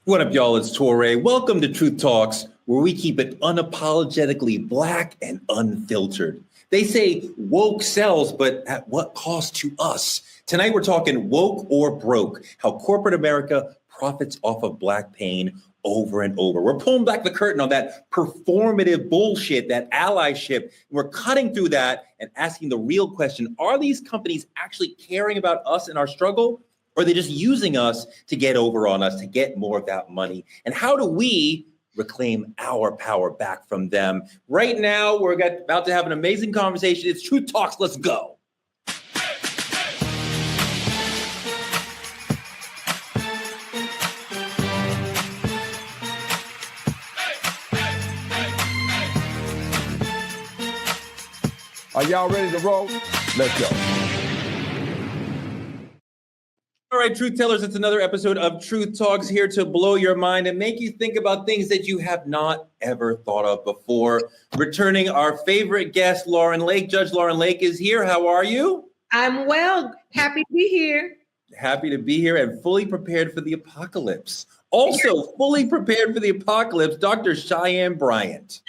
What up, y'all? It's Torre. Welcome to Truth Talks, where we keep it unapologetically black and unfiltered. They say woke sells, but at what cost to us? Tonight, we're talking woke or broke, how corporate America profits off of black pain over and over. We're pulling back the curtain on that performative bullshit, that allyship. We're cutting through that and asking the real question, are these companies actually caring about us and our struggle? Or are they just using us to get over on us, to get more of that money? And how do we reclaim our power back from them? Right now, we're about to have an amazing conversation. It's Truth Talks. Let's go. Are y'all ready to roll? Let's go. All right, Truth Tellers, it's another episode of Truth Talks, here to blow your mind and make you think about things that you have not ever thought of before. Returning our favorite guest, Lauren Lake. Judge Lauren Lake is here. How are you? I'm well. Happy to be here. Happy to be here and fully prepared for the apocalypse. Also fully prepared for the apocalypse, Dr. Jamal Bryant.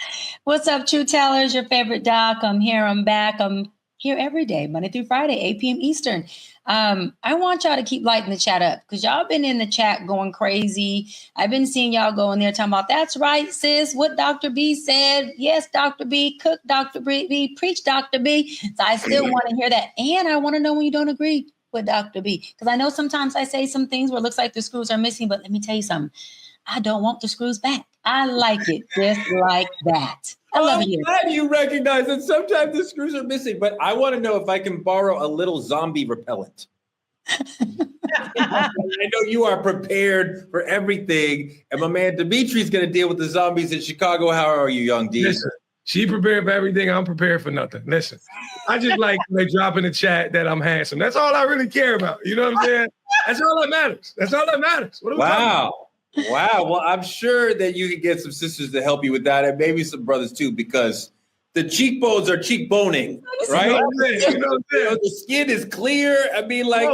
What's up, Truth Tellers? Your favorite doc. I'm here. I'm back. I'm here every day, Monday through Friday, 8 p.m. Eastern. I want y'all to keep lighting the chat up because y'all been in the chat going crazy. I've been seeing y'all go in there talking about, that's right, sis, what Dr. B said. Yes, Dr. B, cook Dr. B, preach Dr. B. So I still want to hear that. And I want to know when you don't agree with Dr. B. Because I know sometimes I say some things where it looks like the screws are missing, but let me tell you something. I don't want the screws back. I like it just like that. I love it. I'm glad you recognize that sometimes the screws are missing, but I want to know if I can borrow a little zombie repellent. I know you are prepared for everything, and my man Dimitri's going to deal with the zombies in Chicago. How are you, young D? Listen, she prepared for everything. I'm prepared for nothing. Listen, I just like they drop in the chat that I'm handsome. That's all I really care about. You know what I'm saying? That's all that matters. That's all that matters. What are we talking about? Wow. Well, I'm sure that you can get some sisters to help you with that, and maybe some brothers too, because the cheekbones are cheekboning, right? You know what I'm saying? The skin is clear. I mean, like,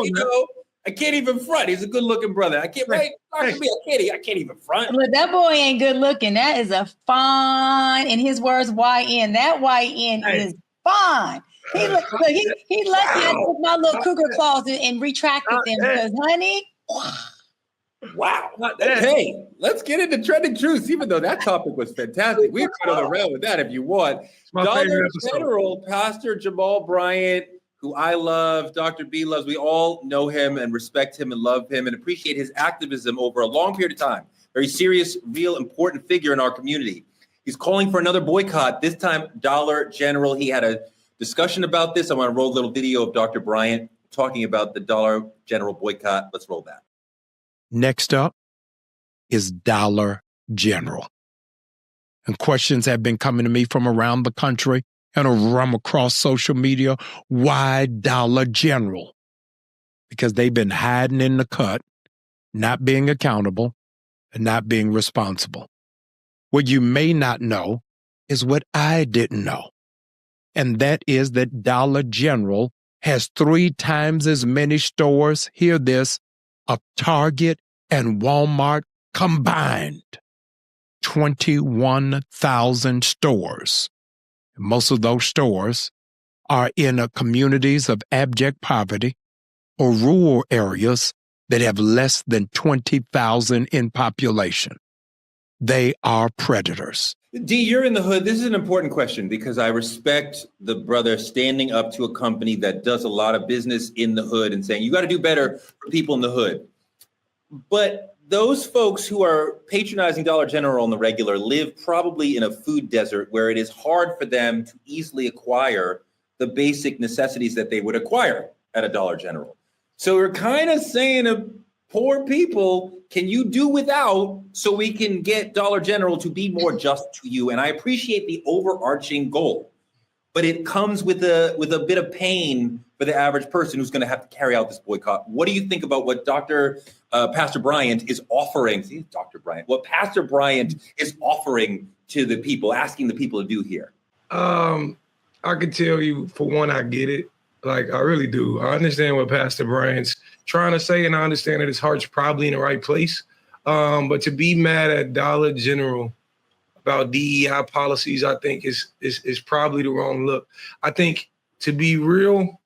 I can't even front. He's a good-looking brother. I can't, right? I can't even front. Look, that boy ain't good looking. That is a fine, in his words, YN. That YN is fine. He lucky I took my little cougar claws and retracted them because, honey. Wow. Hey, let's get into trending truths, even though that topic was fantastic. We can go around with that if you want. Dollar General Pastor Jamal Bryant, who I love, Dr. B loves. We all know him and respect him and love him and appreciate his activism over a long period of time. Very serious, real, important figure in our community. He's calling for another boycott, this time Dollar General. He had a discussion about this. I want to roll a little video of Dr. Bryant talking about the Dollar General boycott. Let's roll that. Next up is Dollar General. And questions have been coming to me from around the country and from across social media. Why Dollar General? Because they've been hiding in the cut, not being accountable, and not being responsible. What you may not know is what I didn't know. And that is that Dollar General has 3 times as many stores, hear this, of Target and Walmart combined. 21,000 stores. Most of those stores are in communities of abject poverty or rural areas that have less than 20,000 in population. They are predators. D, you're in the hood. This is an important question because I respect the brother standing up to a company that does a lot of business in the hood and saying, you got to do better for people in the hood. But those folks who are patronizing Dollar General on the regular live probably in a food desert where it is hard for them to easily acquire the basic necessities that they would acquire at a Dollar General. So we're kind of saying to poor people, can you do without so we can get Dollar General to be more just to you? And I appreciate the overarching goal, but it comes with a bit of pain for the average person who's going to have to carry out this boycott. What do you think about what Pastor Bryant is offering? See, Dr. Bryant, what Pastor Bryant is offering to the people, asking the people to do here? I can tell you, for one, I get it. Like, I really do. I understand what Pastor Bryant's trying to say, and I understand that his heart's probably in the right place. But to be mad at Dollar General about DEI policies, I think is probably the wrong look. I think, to be real,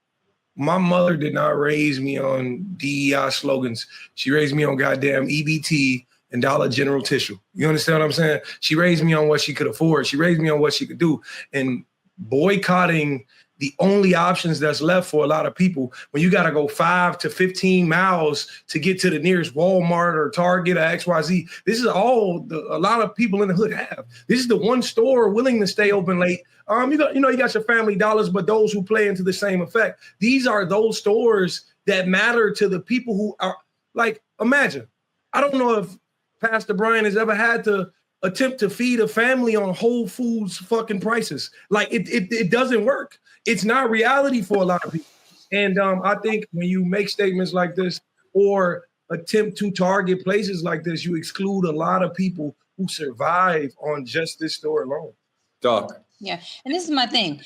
my mother did not raise me on DEI slogans. She raised me on goddamn EBT and Dollar General tissue. You understand what I'm saying? She raised me on what she could afford. She raised me on what she could do. And boycotting the only options that's left for a lot of people, when you got to go 5 to 15 miles to get to the nearest Walmart or Target or XYZ, this is all a lot of people in the hood have. This is the one store willing to stay open late. You got your Family Dollars, but those who play into the same effect. These are those stores that matter to the people who are, like, imagine. I don't know if Pastor Bryant has ever had to attempt to feed a family on Whole Foods fucking prices. Like, it doesn't work. It's not reality for a lot of people. And I think when you make statements like this or attempt to target places like this, you exclude a lot of people who survive on just this store alone. Doc. Yeah, and this is my thing.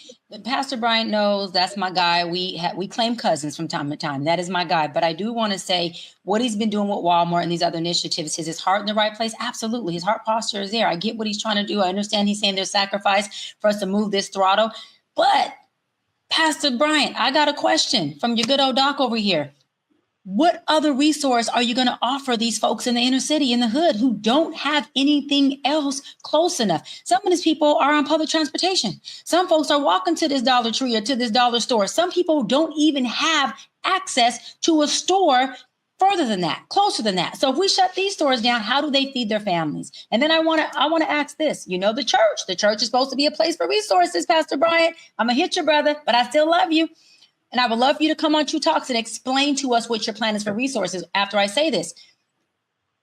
Pastor Bryant knows that's my guy. We claim cousins from time to time. That is my guy. But I do want to say what he's been doing with Walmart and these other initiatives. Is his heart in the right place? Absolutely. His heart posture is there. I get what he's trying to do. I understand he's saying there's sacrifice for us to move this throttle. But Pastor Bryant, I got a question from your good old doc over here. What other resource are you going to offer these folks in the inner city, in the hood, who don't have anything else close enough? Some of these people are on public transportation. Some folks are walking to this Dollar Tree or to this dollar store. Some people don't even have access to a store further than that, closer than that. So if we shut these stores down, how do they feed their families? And then I want to ask this. The church is supposed to be a place for resources, Pastor Bryant. I'm going to hit you, brother, but I still love you. And I would love for you to come on True Talks and explain to us what your plan is for resources after I say this.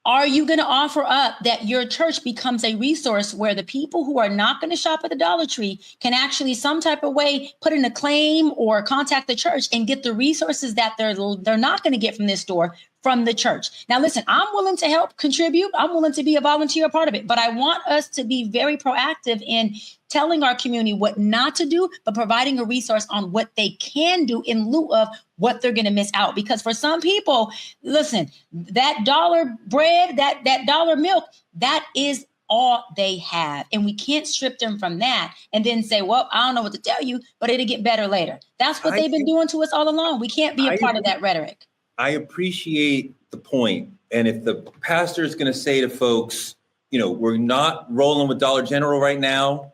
Are you going to offer up that your church becomes a resource where the people who are not going to shop at the Dollar Tree can actually some type of way put in a claim or contact the church and get the resources that they're not going to get from this store from the church? Now, listen, I'm willing to help contribute. I'm willing to be a volunteer part of it, but I want us to be very proactive in telling our community what not to do, but providing a resource on what they can do in lieu of what they're going to miss out. Because for some people, listen, that dollar bread, that dollar milk, that is all they have. And we can't strip them from that and then say, well, I don't know what to tell you, but it'll get better later. That's what they've been doing to us all along. We can't be a part of that rhetoric. I appreciate the point. And if the pastor is going to say to folks, we're not rolling with Dollar General right now,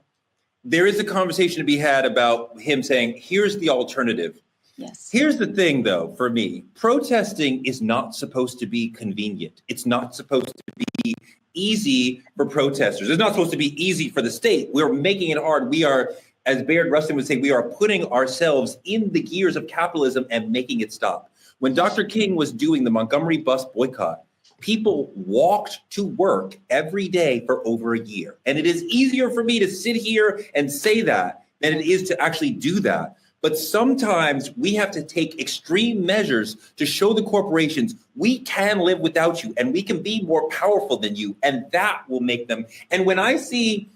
there is a conversation to be had about him saying, here's the alternative. Yes. Here's the thing, though, for me, protesting is not supposed to be convenient. It's not supposed to be easy for protesters. It's not supposed to be easy for the state. We're making it hard. We are, as Baird Rustin would say, we are putting ourselves in the gears of capitalism and making it stop. When Dr. King was doing the Montgomery bus boycott, people walked to work every day for over a year. And it is easier for me to sit here and say that than it is to actually do that. But sometimes we have to take extreme measures to show the corporations we can live without you and we can be more powerful than you. And that will make them. And when I see,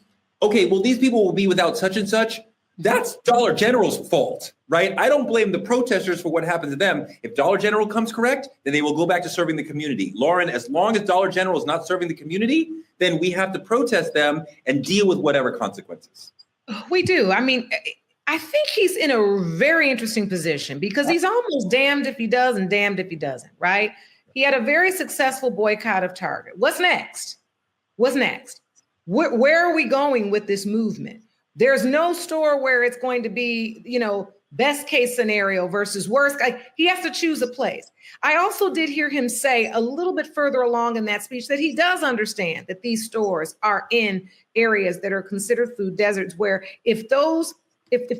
okay, well, these people will be without such and such, that's Dollar General's fault, right? I don't blame the protesters for what happened to them. If Dollar General comes correct, then they will go back to serving the community. Lauren, as long as Dollar General is not serving the community, then we have to protest them and deal with whatever consequences. We do. I mean, I think he's in a very interesting position because he's almost damned if he does and damned if he doesn't, right? He had a very successful boycott of Target. What's next? Where are we going with this movement? There's no store where it's going to be, best case scenario versus worst. He has to choose a place. I also did hear him say a little bit further along in that speech that he does understand that these stores are in areas that are considered food deserts, where if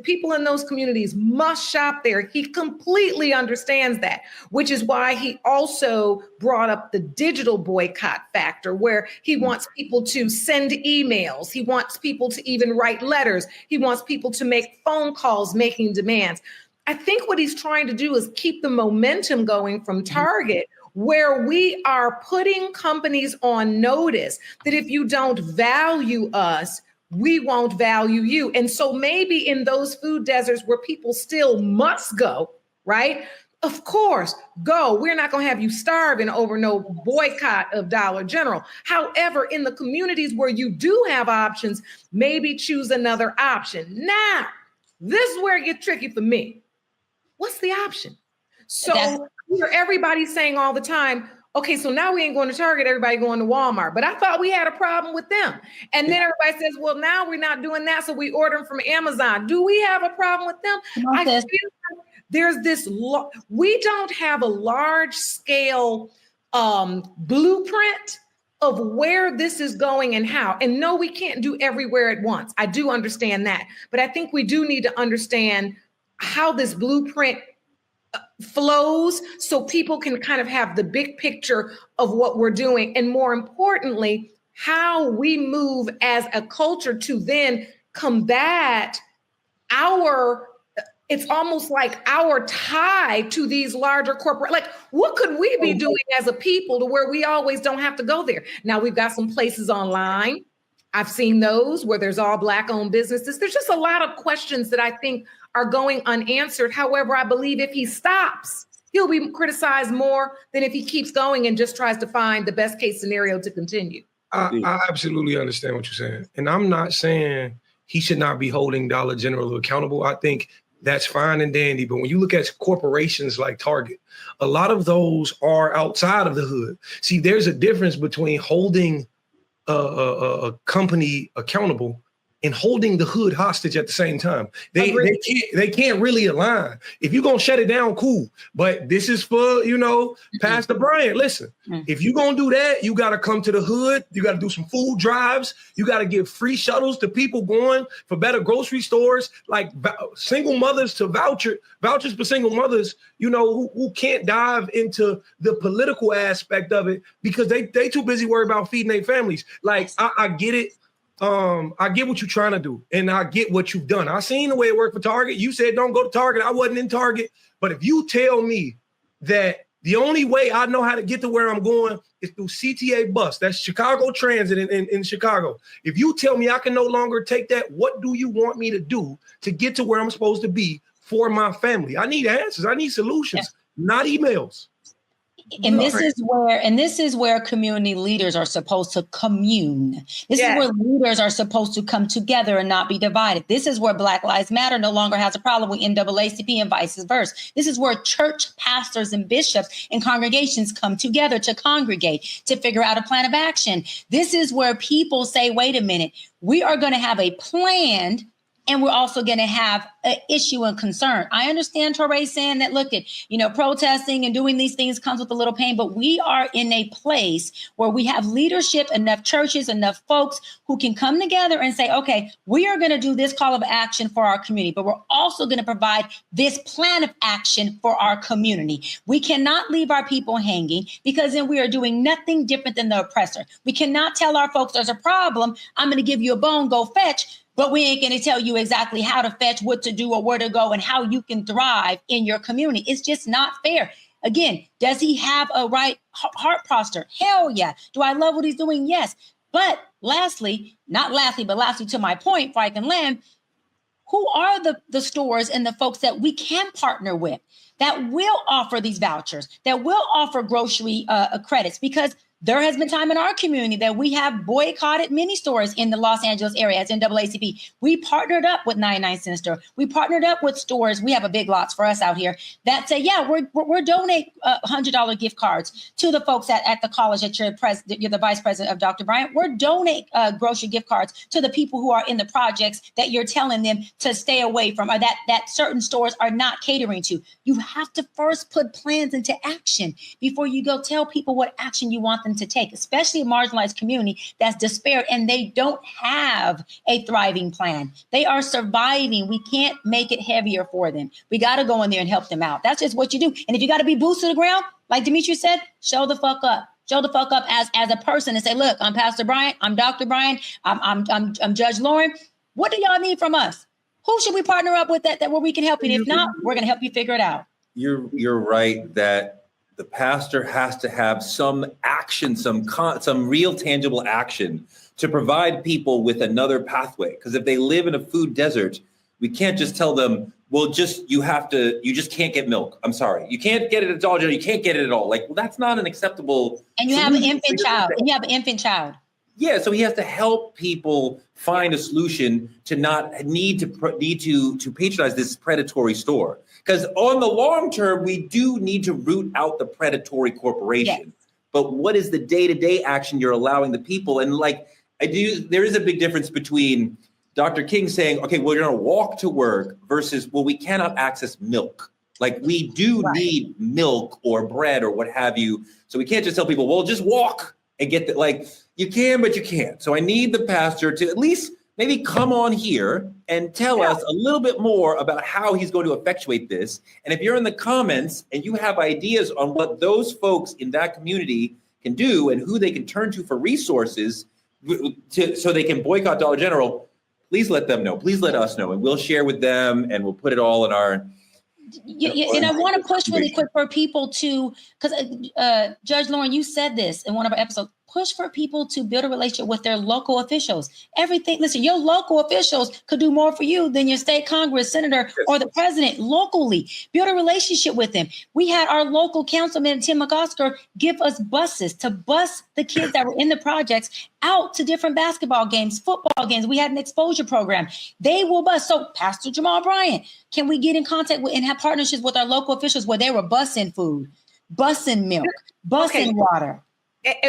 people in those communities must shop there, he completely understands that, which is why he also brought up the digital boycott factor, where he wants people to send emails. He wants people to even write letters. He wants people to make phone calls making demands. I think what he's trying to do is keep the momentum going from Target, where we are putting companies on notice that if you don't value us, we won't value you. And so maybe in those food deserts where people still must go, right? Of course, go. We're not going to have you starving over no boycott of Dollar General. However, in the communities where you do have options, maybe choose another option. Now, this is where it gets tricky for me. What's the option? So everybody's saying all the time, okay, so now we ain't going to Target, everybody going to Walmart. But I thought we had a problem with them. And then everybody says, well, now we're not doing that, so we order them from Amazon. Do we have a problem with them? I feel like there's this, we don't have a large scale blueprint of where this is going and how. And no, we can't do everywhere at once. I do understand that. But I think we do need to understand how this blueprint flows so people can kind of have the big picture of what we're doing. And more importantly, how we move as a culture to then combat it's almost like our tie to these larger corporate, like what could we be doing as a people to where we always don't have to go there? Now we've got some places online. I've seen those where there's all Black owned businesses. There's just a lot of questions that I think are going unanswered. However, I believe if he stops, he'll be criticized more than if he keeps going and just tries to find the best case scenario to continue. I absolutely understand what you're saying. And I'm not saying he should not be holding Dollar General accountable. I think that's fine and dandy. But when you look at corporations like Target, a lot of those are outside of the hood. See, there's a difference between holding a company accountable and holding the hood hostage at the same time. They can't really align. If you're gonna shut it down, cool. But this is for, Pastor Bryant. Listen, if you're gonna do that, you gotta come to the hood. You gotta do some food drives. You gotta give free shuttles to people going for better grocery stores, like single mothers to vouchers for single mothers, who can't dive into the political aspect of it because they too busy worried about feeding their families. Like, I get it. I get what you're trying to do, and I get what you've done. I seen the way it worked for Target. You said don't go to Target. I wasn't in Target. But if you tell me that the only way I know how to get to where I'm going is through CTA bus, that's Chicago Transit in Chicago. If you tell me I can no longer take that, what do you want me to do to get to where I'm supposed to be for my family? I need answers. I need solutions, not emails. And this is where community leaders are supposed to commune. This is where leaders are supposed to come together and not be divided. This is where Black Lives Matter no longer has a problem with NAACP and vice versa. This is where church pastors and bishops and congregations come together to congregate, to figure out a plan of action. This is where people say, wait a minute, we are going to have a plan. And we're also going to have an issue and concern. I understand Torrey saying that, look at, protesting and doing these things comes with a little pain, but we are in a place where we have leadership, enough churches, enough folks who can come together and say, okay, we are going to do this call of action for our community, but we're also going to provide this plan of action for our community. We cannot leave our people hanging because then we are doing nothing different than the oppressor. We cannot tell our folks there's a problem. I'm going to give you a bone, go fetch. But we ain't going to tell you exactly how to fetch, what to do, or where to go, and how you can thrive in your community. It's just not fair. Again, does he have a right heart posture? Hell yeah. Do I love what he's doing? Yes. But lastly to my point, before I can land, who are the stores and the folks that we can partner with that will offer these vouchers, that will offer grocery credits? Because there has been time in our community that we have boycotted many stores in the Los Angeles area as NAACP. We partnered up with 99 Cent Store. We partnered up with stores. We have a Big Lots for us out here that say, yeah, we're donate $100 gift cards to the folks at the college that you're the vice president of Dr. Bryant. We're donate grocery gift cards to the people who are in the projects that you're telling them to stay away from, or that certain stores are not catering to. You have to first put plans into action before you go tell people what action you want them to take, especially a marginalized community that's despaired and they don't have a thriving plan. They are surviving. We can't make it heavier for them. We got to go in there and help them out. That's just what you do. And if you got to be boots to the ground, like Demetri said, show the fuck up. Show the fuck up as a person and say, look, I'm Pastor Bryant. I'm Dr. Bryant. I'm Judge Lauren. What do y'all need from us? Who should we partner up with that where we can help you? And if not, we're going to help you figure it out. You're right that the pastor has to have some action, some real tangible action to provide people with another pathway. Because if they live in a food desert, we can't just tell them, well, you just can't get milk. I'm sorry. You can't get it at Dollar General. You can't get it at all. Like, well, that's not an acceptable. And you have an infant child. Yeah, so he has to help people find a solution to not need to patronize this predatory store. Because on the long term, we do need to root out the predatory corporation. Yes. But what is the day-to-day action you're allowing the people? And like there is a big difference between Dr. King saying, okay, well, you're going to walk to work versus, well, we cannot access milk. Like we do need milk or bread or what have you. So we can't just tell people, well, just walk and get that. Like you can, but you can't. So I need the pastor to at least maybe come on here and tell us a little bit more about how he's going to effectuate this. And if you're in the comments and you have ideas on what those folks in that community can do and who they can turn to for resources so they can boycott Dollar General, please let them know. Please let us know, and we'll share with them, and we'll put it all in our. And I want to push really quick for people to, because Judge Lauren, you said this in one of our episodes. Push for people to build a relationship with their local officials. Everything, listen, your local officials could do more for you than your state Congress, senator, or the president locally. Build a relationship with them. We had our local councilman, Tim McOsker, give us buses to bus the kids that were in the projects out to different basketball games, football games. We had an exposure program. They will bus. So Pastor Jamal Bryant, can we get in contact with and have partnerships with our local officials where they were busing food, busing milk, busing water?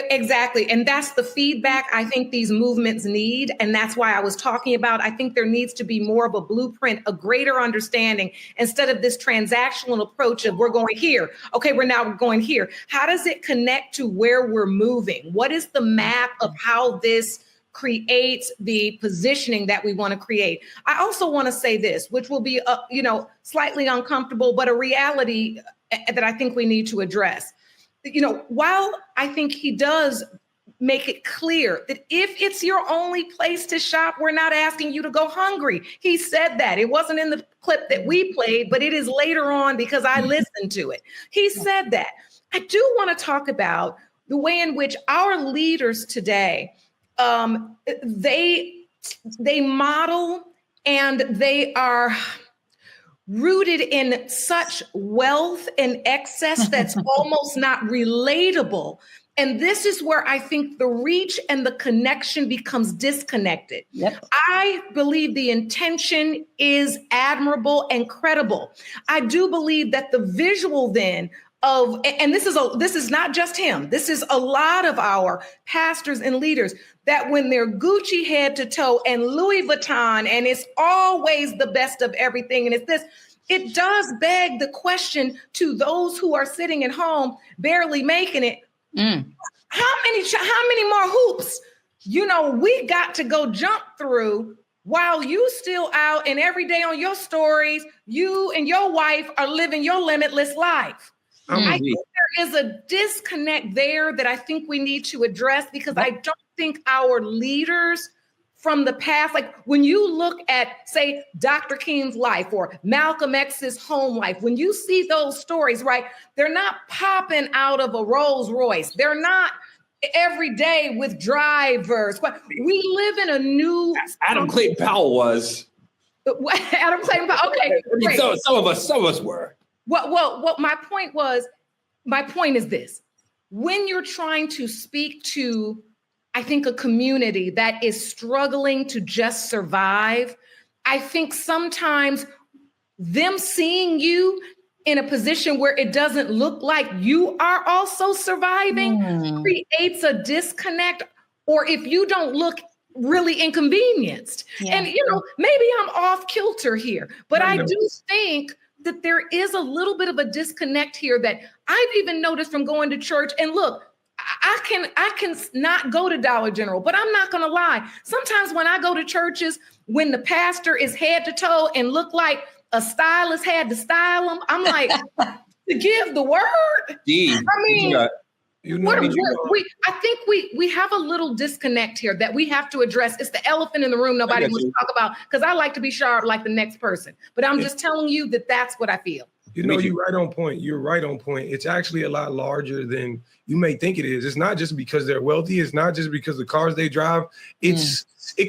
Exactly. And that's the feedback I think these movements need. And that's why I was talking about, I think there needs to be more of a blueprint, a greater understanding, instead of this transactional approach of we're going here. Okay, we're going here. How does it connect to where we're moving? What is the map of how this creates the positioning that we want to create? I also want to say this, which will be, slightly uncomfortable, but a reality that I think we need to address. While I think he does make it clear that if it's your only place to shop, we're not asking you to go hungry. He said that. It wasn't in the clip that we played, but it is later on because I listened to it. He said that. I do want to talk about the way in which our leaders today, they model and they are rooted in such wealth and excess that's almost not relatable. And this is where I think the reach and the connection becomes disconnected. Yep. I believe the intention is admirable and credible. I do believe that the visual then of, and this is not just him, this is a lot of our pastors and leaders, that when they're Gucci head to toe and Louis Vuitton, and it's always the best of everything, and it's this, it does beg the question to those who are sitting at home, barely making it. How many more hoops, we got to go jump through while you still out and every day on your stories, you and your wife are living your limitless life. I think there is a disconnect there that I think we need to address, because I don't think our leaders from the past, like when you look at, say, Dr. King's life or Malcolm X's home life, when you see those stories, right, they're not popping out of a Rolls Royce. They're not every day with drivers. We live in a new... Adam Clayton Powell was. Adam Clayton Powell, okay. Great. Some of us were. Well, my point is this. When you're trying to speak to, I think, a community that is struggling to just survive, I think sometimes them seeing you in a position where it doesn't look like you are also surviving creates a disconnect, or if you don't look really inconvenienced. Yeah. And, maybe I'm off kilter here, but I do think that there is a little bit of a disconnect here that I've even noticed from going to church. And look, I can not go to Dollar General, but I'm not going to lie. Sometimes when I go to churches, when the pastor is head to toe and look like a stylist had to style him, I'm like, to give the word. I think we have a little disconnect here that we have to address. It's the elephant in the room nobody wants to talk about, because I like to be sharp like the next person. But I'm just telling you that that's what I feel. You're right on point. You're right on point. It's actually a lot larger than you may think it is. It's not just because they're wealthy. It's not just because the cars they drive. It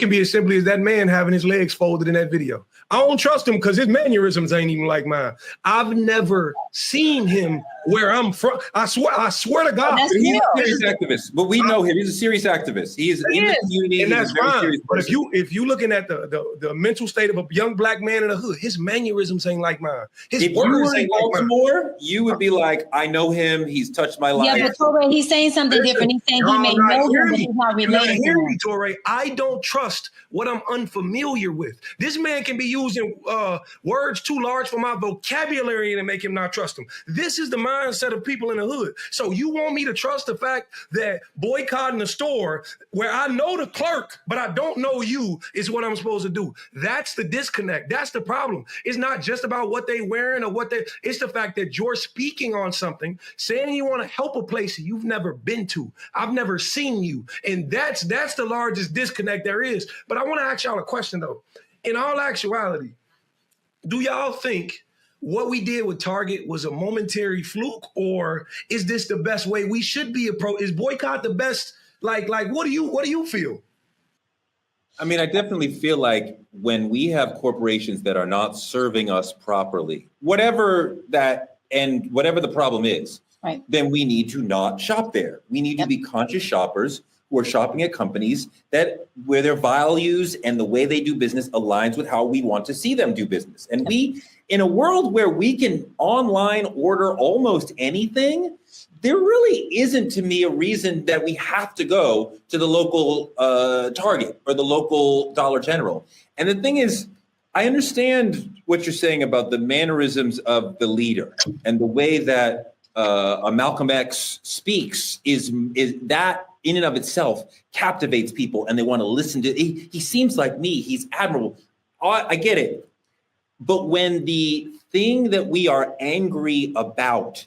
can be as simply as that man having his legs folded in that video. I don't trust him because his mannerisms ain't even like mine. I've never seen him where I'm from. I swear to God. That's He's real. a serious activist, but we know him. He's a serious activist. He is in the community, and that's he's a very fine. serious But person. if you looking at the mental state of a young black man in the hood, his mannerisms ain't like mine. His If you words were in ain't like mine. Baltimore, you would be like, I know him. He's touched my life. Yeah, but Torre, he's saying something different. He's saying he Y'all may not know hear him, but me. he's not You're not related to hearing him. me, Torre. I don't trust what I'm unfamiliar with. This man can be using words too large for my vocabulary and make him not trust him. This is the mindset of people in the hood. So you want me to trust the fact that boycotting a store where I know the clerk, but I don't know you is what I'm supposed to do. That's the disconnect. That's the problem. It's not just about what they wearing or it's the fact that you're speaking on something, saying you want to help a place you've never been to. I've never seen you. And that's the largest disconnect there is. But I want to ask y'all a question though. In all actuality, do y'all think what we did with Target was a momentary fluke, or is this the best way we should be is boycott the best? Like what do you feel? I mean, I definitely feel like when we have corporations that are not serving us properly, whatever the problem is, Right. then we need to not shop there. We need to be conscious shoppers who are shopping at companies where their values and the way they do business aligns with how we want to see them do business. And we, in a world where we can online order almost anything, there really isn't, to me, a reason that we have to go to the local Target or the local Dollar General. And the thing is, I understand what you're saying about the mannerisms of the leader and the way that a Malcolm X speaks is that in and of itself captivates people and they want to listen to. He seems like me. He's admirable. I get it. But when the thing that we are angry about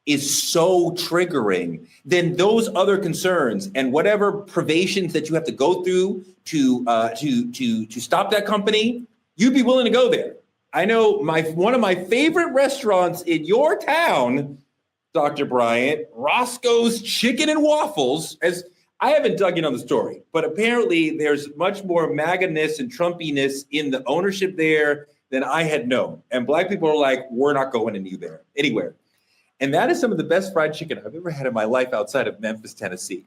is so triggering, then those other concerns and whatever privations that you have to go through to stop that company, you'd be willing to go there. I know one of my favorite restaurants in your town, Dr. Bryant, Roscoe's Chicken and Waffles, as I haven't dug in on the story, but apparently there's much more MAGA-ness and Trumpiness in the ownership there than I had known. And Black people are like, we're not going anywhere. And that is some of the best fried chicken I've ever had in my life outside of Memphis, Tennessee.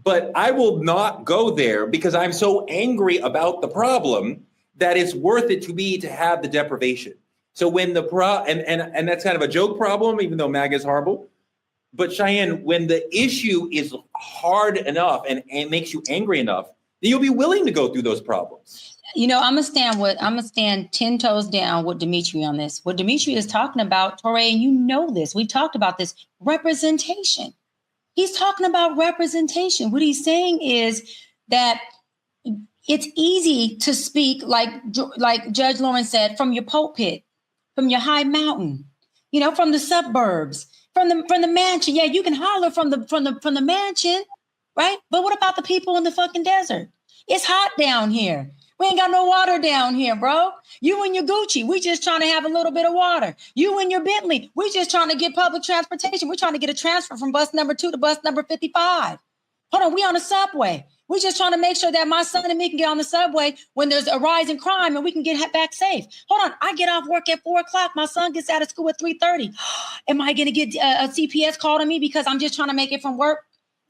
But I will not go there because I'm so angry about the problem that it's worth it to me to have the deprivation. So when and that's kind of a joke problem, even though MAGA is horrible. But Cheyenne, when the issue is hard enough and makes you angry enough, then you'll be willing to go through those problems. You know, I'm gonna stand 10 toes down with Dimitri on this. What Dimitri is talking about, Torre, and you know this, we talked about this, representation. He's talking about representation. What he's saying is that it's easy to speak like Judge Lawrence said, from your pulpit, from your high mountain, from the suburbs, from the mansion. Yeah, you can holler from the mansion, right? But what about the people in the fucking desert? It's hot down here. We ain't got no water down here, bro. You and your Gucci, we just trying to have a little bit of water. You and your Bentley, we just trying to get public transportation. We're trying to get a transfer from bus number 2 to bus number 55. Hold on, we on the subway. We're just trying to make sure that my son and me can get on the subway when there's a rise in crime and we can get back safe. Hold on, I get off work at 4:00. My son gets out of school at 3:30. Am I going to get a CPS called on me because I'm just trying to make it from work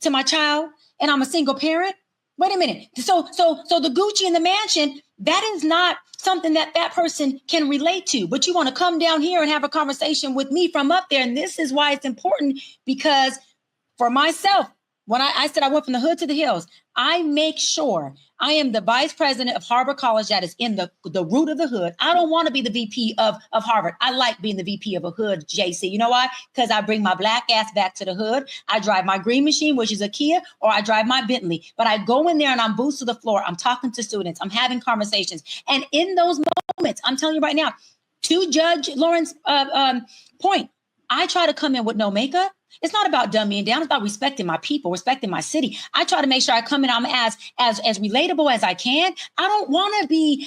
to my child and I'm a single parent? Wait a minute. So the Gucci in the mansion, that is not something that person can relate to. But you want to come down here and have a conversation with me from up there. And this is why it's important, because for myself, when I said I went from the hood to the hills, I make sure I am the vice president of Harvard College that is in the root of the hood. I don't want to be the VP of Harvard. I like being the VP of a hood, JC. You know why? Because I bring my black ass back to the hood. I drive my green machine, which is a Kia, or I drive my Bentley. But I go in there and I'm boots to the floor. I'm talking to students. I'm having conversations. And in those moments, I'm telling you right now, to Judge Lawrence's point, I try to come in with no makeup. It's not about dumbing down. It's about respecting my people, respecting my city. I try to make sure I come in. I'm as relatable as I can. I don't want to be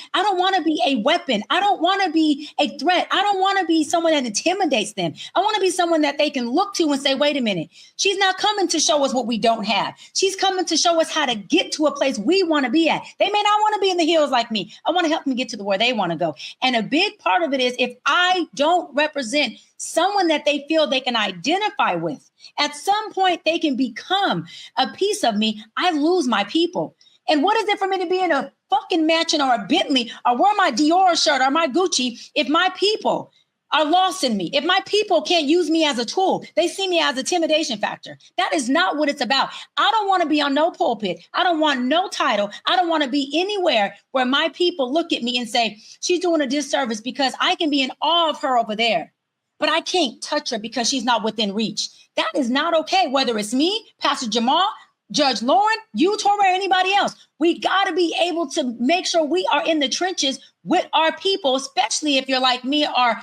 a weapon. I don't want to be a threat. I don't want to be someone that intimidates them. I want to be someone that they can look to and say, wait a minute, she's not coming to show us what we don't have. She's coming to show us how to get to a place we want to be at. They may not want to be in the hills like me. I want to help them get to where they want to go. And a big part of it is if I don't represent someone that they feel they can identify with, at some point they can become a piece of me, I lose my people. And what is it for me to be in a fucking mansion or a Bentley or wear my Dior shirt or my Gucci if my people are lost in me? If my people can't use me as a tool, they see me as a intimidation factor. That is not what it's about. I don't want to be on no pulpit. I don't want no title. I don't want to be anywhere where my people look at me and say, she's doing a disservice because I can be in awe of her over there, but I can't touch her because she's not within reach. That is not okay. Whether it's me, Pastor Jamal, Judge Lauren, you, Torre, anybody else, we got to be able to make sure we are in the trenches with our people, especially if you're like me or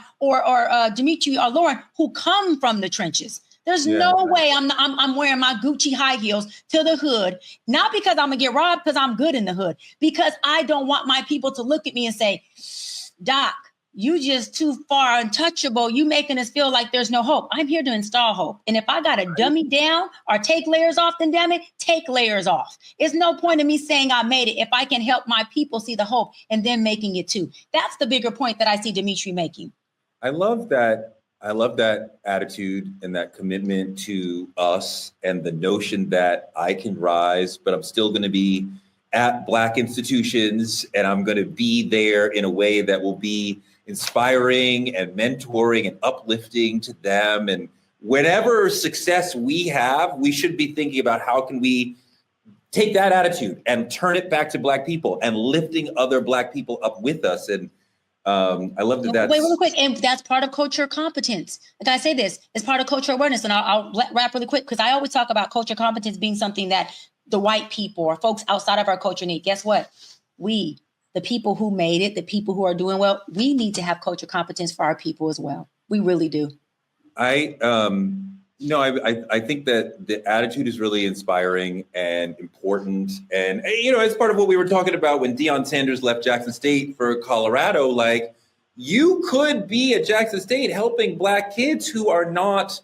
Dimitri or Lauren, who come from the trenches. There's no way I'm wearing my Gucci high heels to the hood, not because I'm gonna get robbed, because I'm good in the hood, because I don't want my people to look at me and say, Doc, you just too far untouchable. You making us feel like there's no hope. I'm here to install hope. And if I got to dummy down or take layers off, then damn it, take layers off. It's no point in me saying I made it if I can help my people see the hope and then making it too. That's the bigger point that I see Dimitri making. I love that. I love that attitude and that commitment to us and the notion that I can rise, but I'm still going to be at Black institutions and I'm going to be there in a way that will be inspiring and mentoring and uplifting to them. And whatever success we have, we should be thinking about how can we take that attitude and turn it back to Black people and lifting other Black people up with us. And I love that. Wait, really quick. And that's part of culture competence. Like I say this, it's part of culture awareness. And I'll wrap really quick because I always talk about culture competence being something that the white people or folks outside of our culture need. Guess what? We, the people who made it, the people who are doing well, we need to have culture competence for our people as well. We really do. I think that the attitude is really inspiring and important. And, as part of what we were talking about when Deion Sanders left Jackson State for Colorado, like you could be at Jackson State helping Black kids who are not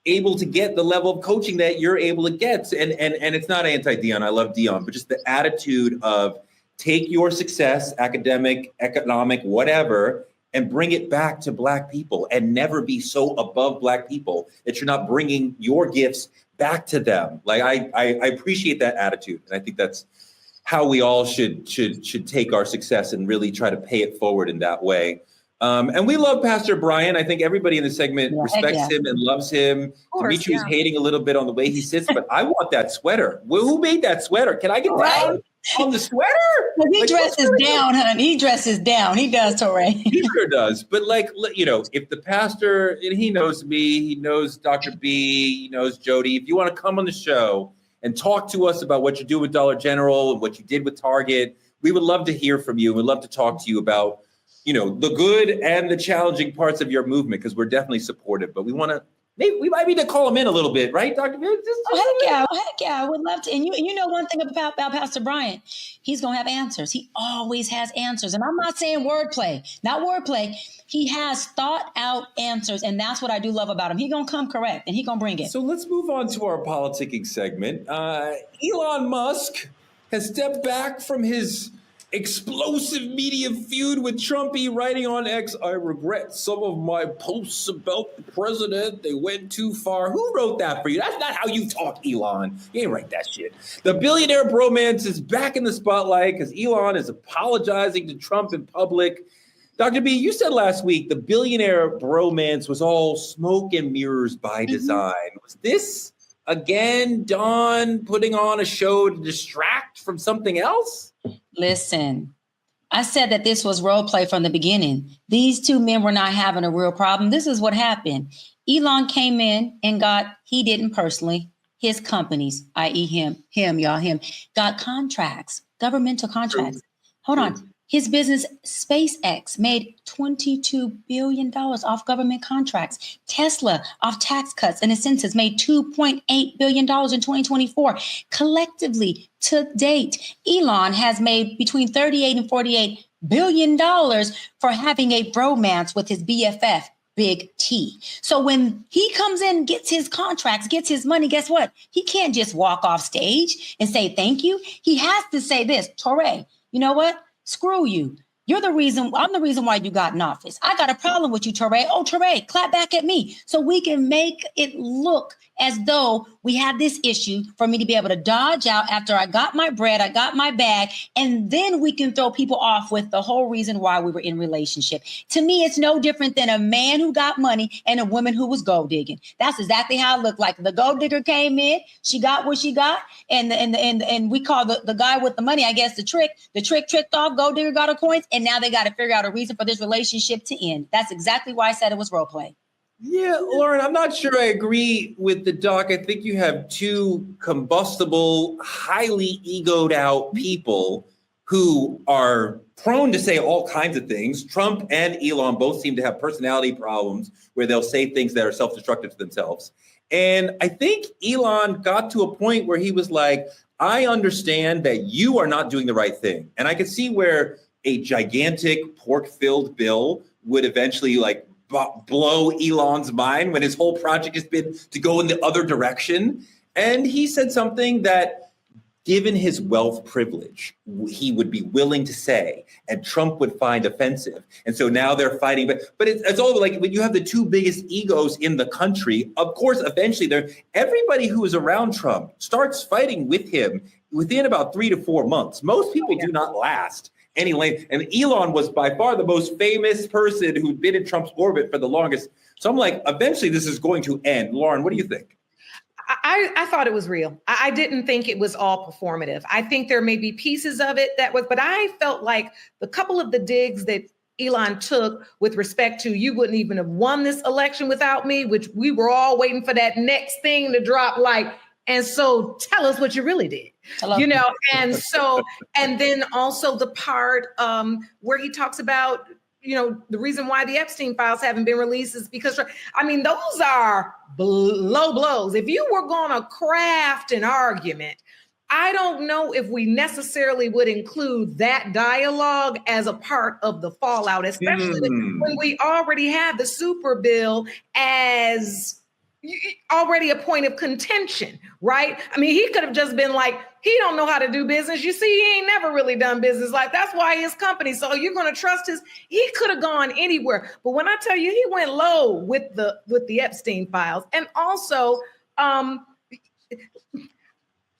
able to get the level of coaching that you're able to get. And it's not anti-Deion. I love Deion, but just the attitude of take your success, academic, economic, whatever, and bring it back to Black people and never be so above Black people that you're not bringing your gifts back to them. Like I appreciate that attitude. And I think that's how we all should take our success and really try to pay it forward in that way. And we love Pastor Bryant. I think everybody in the segment respects him and loves him. Dimitri's hating a little bit on the way he sits, but I want that sweater. Who made that sweater? Can I get down on the sweater? He dresses down, honey. He dresses down. He does, Torre. He sure does. But if the pastor, and he knows me, he knows Dr. B, he knows Jody, if you want to come on the show and talk to us about what you do with Dollar General and what you did with Target, we would love to hear from you. We'd love to talk to you about the good and the challenging parts of your movement, because we're definitely supportive, but we might need to call him in a little bit, right, Dr. Heck yeah, I would love to. And you know one thing about Pastor Bryant, he's going to have answers. He always has answers. And I'm not saying not wordplay. He has thought out answers. And that's what I do love about him. He's going to come correct and he's going to bring it. So let's move on to our politicking segment. Elon Musk has stepped back from his explosive media feud with Trumpy, writing on X, I regret some of my posts about the president. They went too far. Who wrote that for you? That's not how you talk, Elon. You ain't write that shit. The billionaire bromance is back in the spotlight because Elon is apologizing to Trump in public. Dr. B, you said last week the billionaire bromance was all smoke and mirrors by design. Was this, again, Don putting on a show to distract from something else? Listen, I said that this was role play from the beginning. These two men were not having a real problem. This is what happened. Elon came in and he didn't personally, his companies, i.e. him, got contracts, governmental contracts. Hold on. His business, SpaceX, made $22 billion off government contracts. Tesla, off tax cuts and incentives, made $2.8 billion in 2024. Collectively, to date, Elon has made between $38 and $48 billion for having a bromance with his BFF, Big T. So when he comes in, gets his contracts, gets his money, guess what? He can't just walk off stage and say thank you. He has to say this, Torre, you know what? Screw you. I'm the reason why you got in office. I got a problem with you, Torre. Oh, Torre, clap back at me. So we can make it look as though we had this issue for me to be able to dodge out after I got my bread, I got my bag, and then we can throw people off with the whole reason why we were in relationship. To me, it's no different than a man who got money and a woman who was gold digging. That's exactly how it looked like. The gold digger came in, she got what she got, and we call the guy with the money, I guess, the trick tricked off, gold digger got her coins, and now they got to figure out a reason for this relationship to end. That's exactly why I said it was role play. Yeah, Lauren, I'm not sure I agree with the doc. I think you have two combustible, highly egoed out people who are prone to say all kinds of things. Trump and Elon both seem to have personality problems where they'll say things that are self-destructive to themselves. And I think Elon got to a point where he was like, I understand that you are not doing the right thing. And I could see where a gigantic pork-filled bill would eventually blow Elon's mind when his whole project has been to go in the other direction. And he said something that, given his wealth privilege, he would be willing to say, and Trump would find offensive. And so now they're fighting. But it's all like when you have the two biggest egos in the country, of course, eventually everybody who is around Trump starts fighting with him within about 3 to 4 months. Most people do not last any length. And Elon was by far the most famous person who'd been in Trump's orbit for the longest. So I'm like, eventually this is going to end. Lauren, what do you think? I thought it was real. I didn't think it was all performative. I think there may be pieces of it that was, but I felt like the couple of the digs that Elon took with respect to, you wouldn't even have won this election without me, which we were all waiting for that next thing to drop, and so tell us what you really did, and so, and then also the part where he talks about, the reason why the Epstein files haven't been released is because, those are low blows. If you were going to craft an argument, I don't know if we necessarily would include that dialogue as a part of the fallout, especially when we already have the super bill as already a point of contention, right? He could have just been like, he don't know how to do business. You see, he ain't never really done business. That's why his company. So you're going to trust he could have gone anywhere. But when I tell you, he went low with the Epstein files. And also,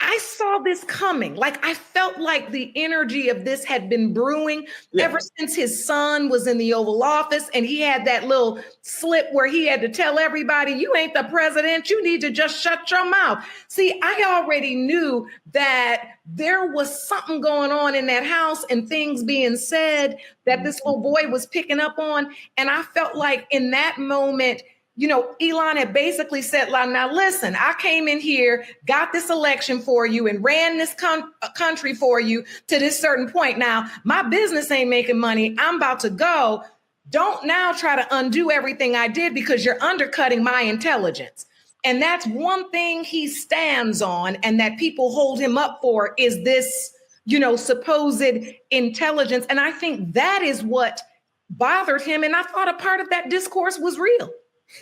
I saw this coming. I felt like the energy of this had been brewing ever since his son was in the Oval Office and he had that little slip where he had to tell everybody, you ain't the president, you need to just shut your mouth. See, I already knew that there was something going on in that house and things being said that this little boy was picking up on. And I felt like in that moment, Elon had basically said, now listen, I came in here, got this election for you and ran this country for you to this certain point. Now, my business ain't making money. I'm about to go. Don't now try to undo everything I did because you're undercutting my intelligence. And that's one thing he stands on and that people hold him up for is this, supposed intelligence. And I think that is what bothered him. And I thought a part of that discourse was real.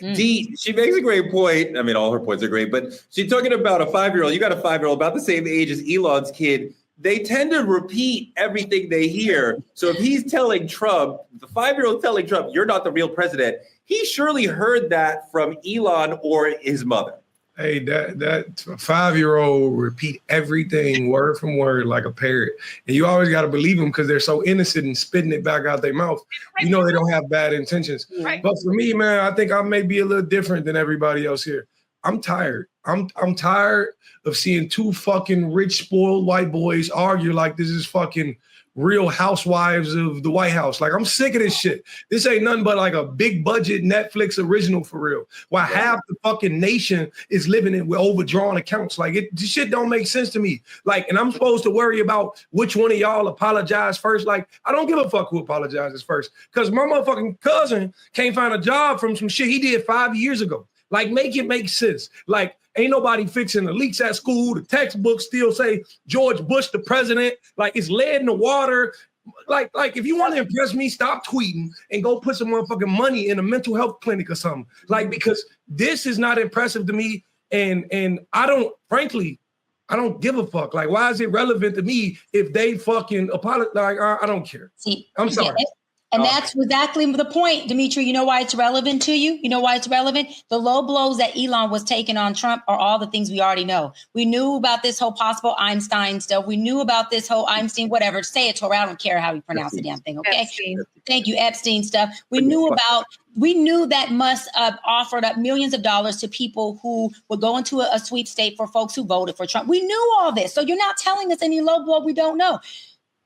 Dee, she makes a great point. All her points are great, but she's talking about a 5-year-old. You got a 5-year-old about the same age as Elon's kid. They tend to repeat everything they hear. So if he's telling Trump, the 5-year-old telling Trump, you're not the real president, he surely heard that from Elon or his mother. Hey, that 5-year-old repeat everything word from word like a parrot. And you always got to believe them because they're so innocent and spitting it back out their mouth. They don't have bad intentions. Right. But for me, man, I think I may be a little different than everybody else here. I'm tired. I'm tired of seeing two fucking rich, spoiled white boys argue like this is fucking Real Housewives of the White House. Like, I'm sick of this shit. This ain't nothing but like a big budget Netflix original for real. While half the fucking nation is living in with overdrawn accounts. Like, this shit don't make sense to me. Like, and I'm supposed to worry about which one of y'all apologize first. Like, I don't give a fuck who apologizes first. Because my motherfucking cousin can't find a job from some shit he did 5 years ago. Like, make it make sense. Like, ain't nobody fixing the leaks at school. The textbooks still say George Bush the president. Like, it's lead in the water. Like if you want to impress me, stop tweeting and go put some motherfucking money in a mental health clinic or something. Like, because this is not impressive to me. And I don't, frankly, I don't give a fuck. Like, why is it relevant to me if they fucking apologize? Like, I don't care. See, I'm sorry. Yeah, and that's exactly the point, Dimitri. You know why it's relevant to you? You know why it's relevant? The low blows that Elon was taking on Trump are all the things we already know. We knew about this whole possible Einstein stuff. We knew about this whole Einstein, whatever. Say it, Tori. I don't care how you pronounce the damn thing, okay? Epstein. Thank you, Epstein stuff. We knew that Musk offered up millions of dollars to people who would go into a sweepstate for folks who voted for Trump. We knew all this. So you're not telling us any low blow we don't know.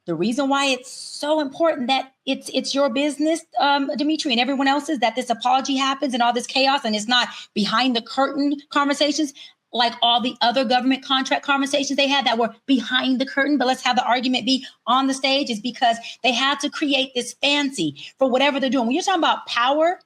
The reason why it's so important that it's your business, Dimitri, and everyone else's, that this apology happens and all this chaos, and it's not behind the curtain conversations like all the other government contract conversations they had that were behind the curtain, but let's have the argument be on the stage, is because they had to create this fancy for whatever they're doing. When you're talking about power,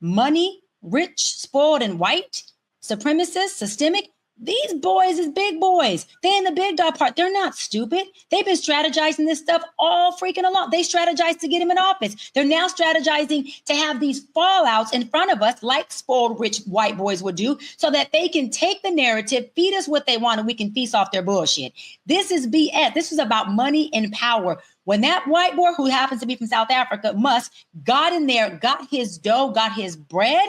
money, rich, spoiled, and white, supremacist, systemic, these boys is big boys. They in the big dog part. They're not stupid. They've been strategizing this stuff all freaking along. They strategized to get him in office. They're now strategizing to have these fallouts in front of us like spoiled rich white boys would do, so that they can take the narrative, feed us what they want, and we can feast off their bullshit. This is BS. This is about money and power. When that white boy, who happens to be from South Africa, Musk, got in there, got his dough, got his bread,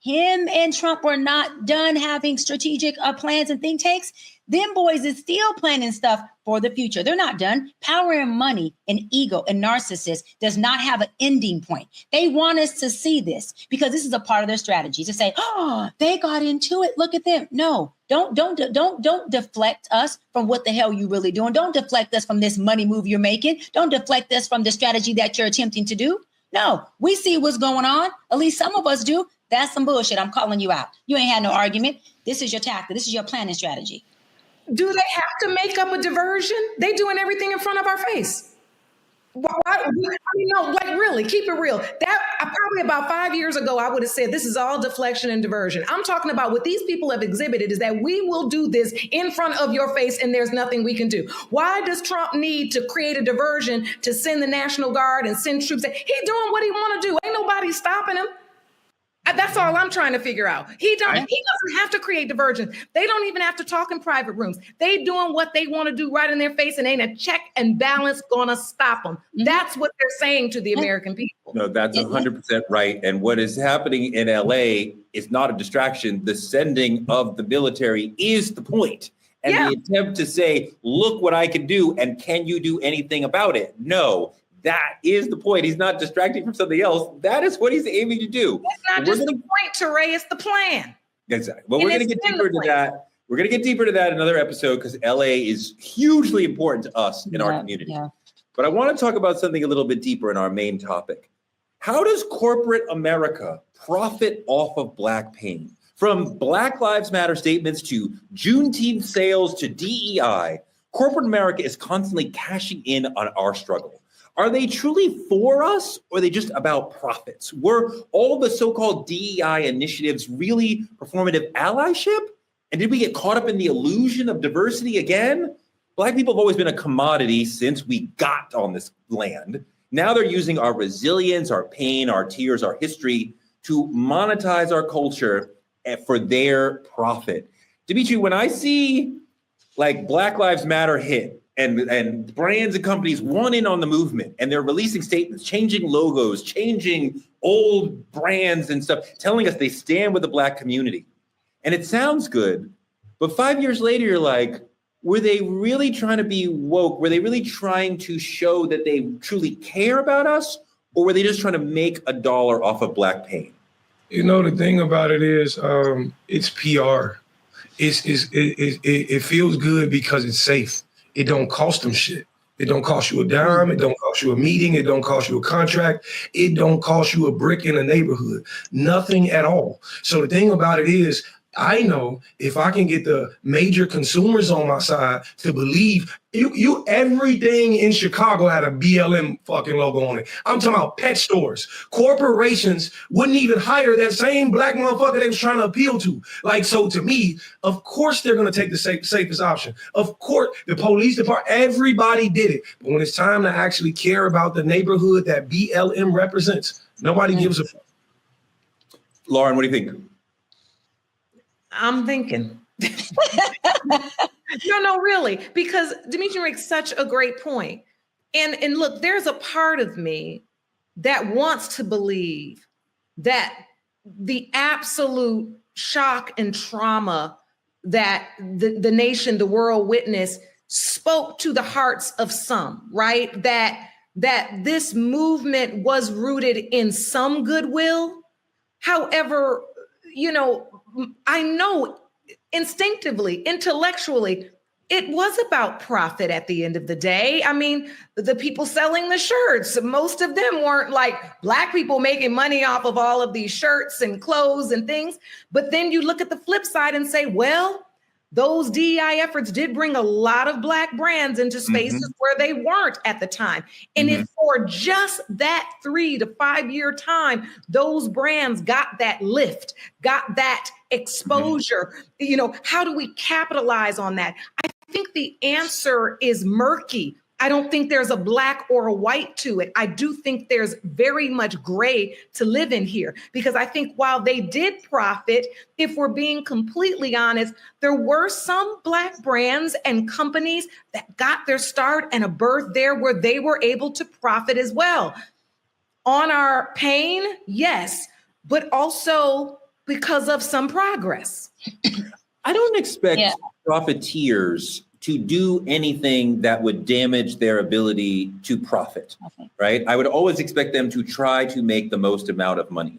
him and Trump were not done having strategic plans and think tanks. Them boys is still planning stuff for the future. They're not done. Power and money and ego and narcissist does not have an ending point. They want us to see this because this is a part of their strategy to say, oh, they got into it. Look at them. No, don't deflect us from what the hell you really doing. Don't deflect us from this money move you're making. Don't deflect us from the strategy that you're attempting to do. No, we see what's going on. At least some of us do. That's some bullshit. I'm calling you out. You ain't had no argument. This is your tactic. This is your planning strategy. Do they have to make up a diversion? They doing everything in front of our face. Why? I mean, no, like really, keep it real. That probably about 5 years ago, I would have said this is all deflection and diversion. I'm talking about what these people have exhibited is that we will do this in front of your face and there's nothing we can do. Why does Trump need to create a diversion to send the National Guard and send troops? He's doing what he want to do. Ain't nobody stopping him. That's all I'm trying to figure out. He doesn't have to create diversion. They don't even have to talk in private rooms. They doing what they want to do right in their face, and ain't a check and balance gonna stop them. That's what they're saying to the American people. No, that's 100% right. And what is happening in LA is not a distraction. The sending of the military is the point. And the attempt to say, look what I can do, and can you do anything about it? No. That is the point. He's not distracting from something else. That is what he's aiming to do. It's not just the point, Teray, it's the plan. Exactly. But we're going to get deeper into that. We're going to get deeper to that in another episode because LA is hugely important to us in our community. Yeah. But I want to talk about something a little bit deeper in our main topic. How does corporate America profit off of Black pain? From Black Lives Matter statements to Juneteenth sales to DEI, corporate America is constantly cashing in on our struggle. Are they truly for us, or are they just about profits? Were all the so-called DEI initiatives really performative allyship? And did we get caught up in the illusion of diversity again? Black people have always been a commodity since we got on this land. Now they're using our resilience, our pain, our tears, our history to monetize our culture for their profit. Dimitri, when I see like Black Lives Matter hit, and brands and companies want in on the movement, and they're releasing statements, changing logos, changing old brands and stuff, telling us they stand with the Black community. And it sounds good, but 5 years later, you're like, were they really trying to be woke? Were they really trying to show that they truly care about us? Or were they just trying to make a dollar off of Black pain? You know, the thing about it is it's PR. It feels good because it's safe. It don't cost them shit. It don't cost you a dime. It don't cost you a meeting. It don't cost you a contract. It don't cost you a brick in a neighborhood. Nothing at all. So the thing about it is, I know if I can get the major consumers on my side to believe you everything in Chicago had a BLM fucking logo on it. I'm talking about pet stores. Corporations wouldn't even hire that same black motherfucker they was trying to appeal to. Like, so to me, of course they're going to take the safest option. Of course, the police department, everybody did it. But when it's time to actually care about the neighborhood that BLM represents, nobody gives a fuck. Lauren, what do you think? I'm thinking. No, really, because Dimitri makes such a great point. And look, there's a part of me that wants to believe that the absolute shock and trauma that the nation, the world witnessed spoke to the hearts of some, right? That this movement was rooted in some goodwill. However, I know instinctively, intellectually, it was about profit at the end of the day. I mean, the people selling the shirts, most of them weren't like Black people making money off of all of these shirts and clothes and things. But then you look at the flip side and say, well, those DEI efforts did bring a lot of Black brands into spaces where they weren't at the time. And if for just that 3 to 5 year time, those brands got that lift, got that exposure, how do we capitalize on that? I think the answer is murky. I don't think there's a black or a white to it. I do think there's very much gray to live in here, because I think while they did profit, if we're being completely honest, there were some Black brands and companies that got their start and a birth there where they were able to profit as well. On our pain, yes, but also because of some progress. I don't expect profiteers to do anything that would damage their ability to profit, right? I would always expect them to try to make the most amount of money.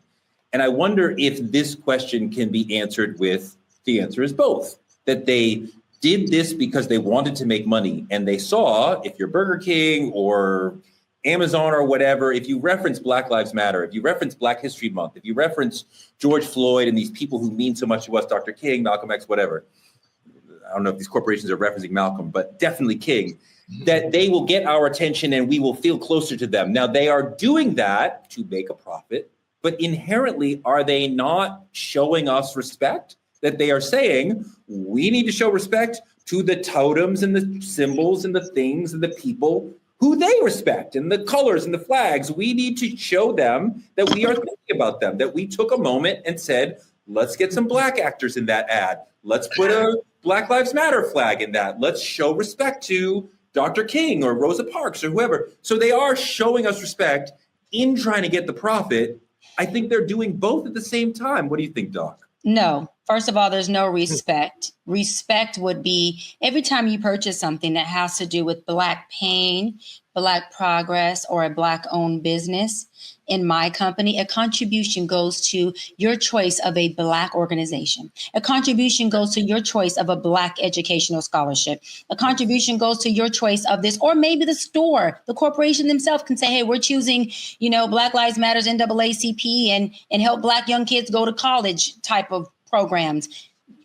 And I wonder if this question can be answered with, the answer is both, that they did this because they wanted to make money. And they saw, if you're Burger King or Amazon or whatever, if you reference Black Lives Matter, if you reference Black History Month, if you reference George Floyd and these people who mean so much to us, Dr. King, Malcolm X, whatever, I don't know if these corporations are referencing Malcolm, but definitely King, that they will get our attention and we will feel closer to them. Now, they are doing that to make a profit, but inherently, are they not showing us respect? That they are saying, we need to show respect to the totems and the symbols and the things and the people who they respect, and the colors and the flags. We need to show them that we are thinking about them, that we took a moment and said, let's get some Black actors in that ad. Let's put a Black Lives Matter flag in that. Let's show respect to Dr. King or Rosa Parks or whoever. So they are showing us respect in trying to get the profit. I think they're doing both at the same time. What do you think, Doc? No. First of all, there's no respect. Respect would be every time you purchase something that has to do with Black pain, Black progress, or a Black-owned business. In my company, a contribution goes to your choice of a Black organization. A contribution goes to your choice of a Black educational scholarship. A contribution goes to your choice of this, or maybe the store, the corporation themselves can say, hey, we're choosing, Black Lives Matters, NAACP, and help Black young kids go to college type of programs.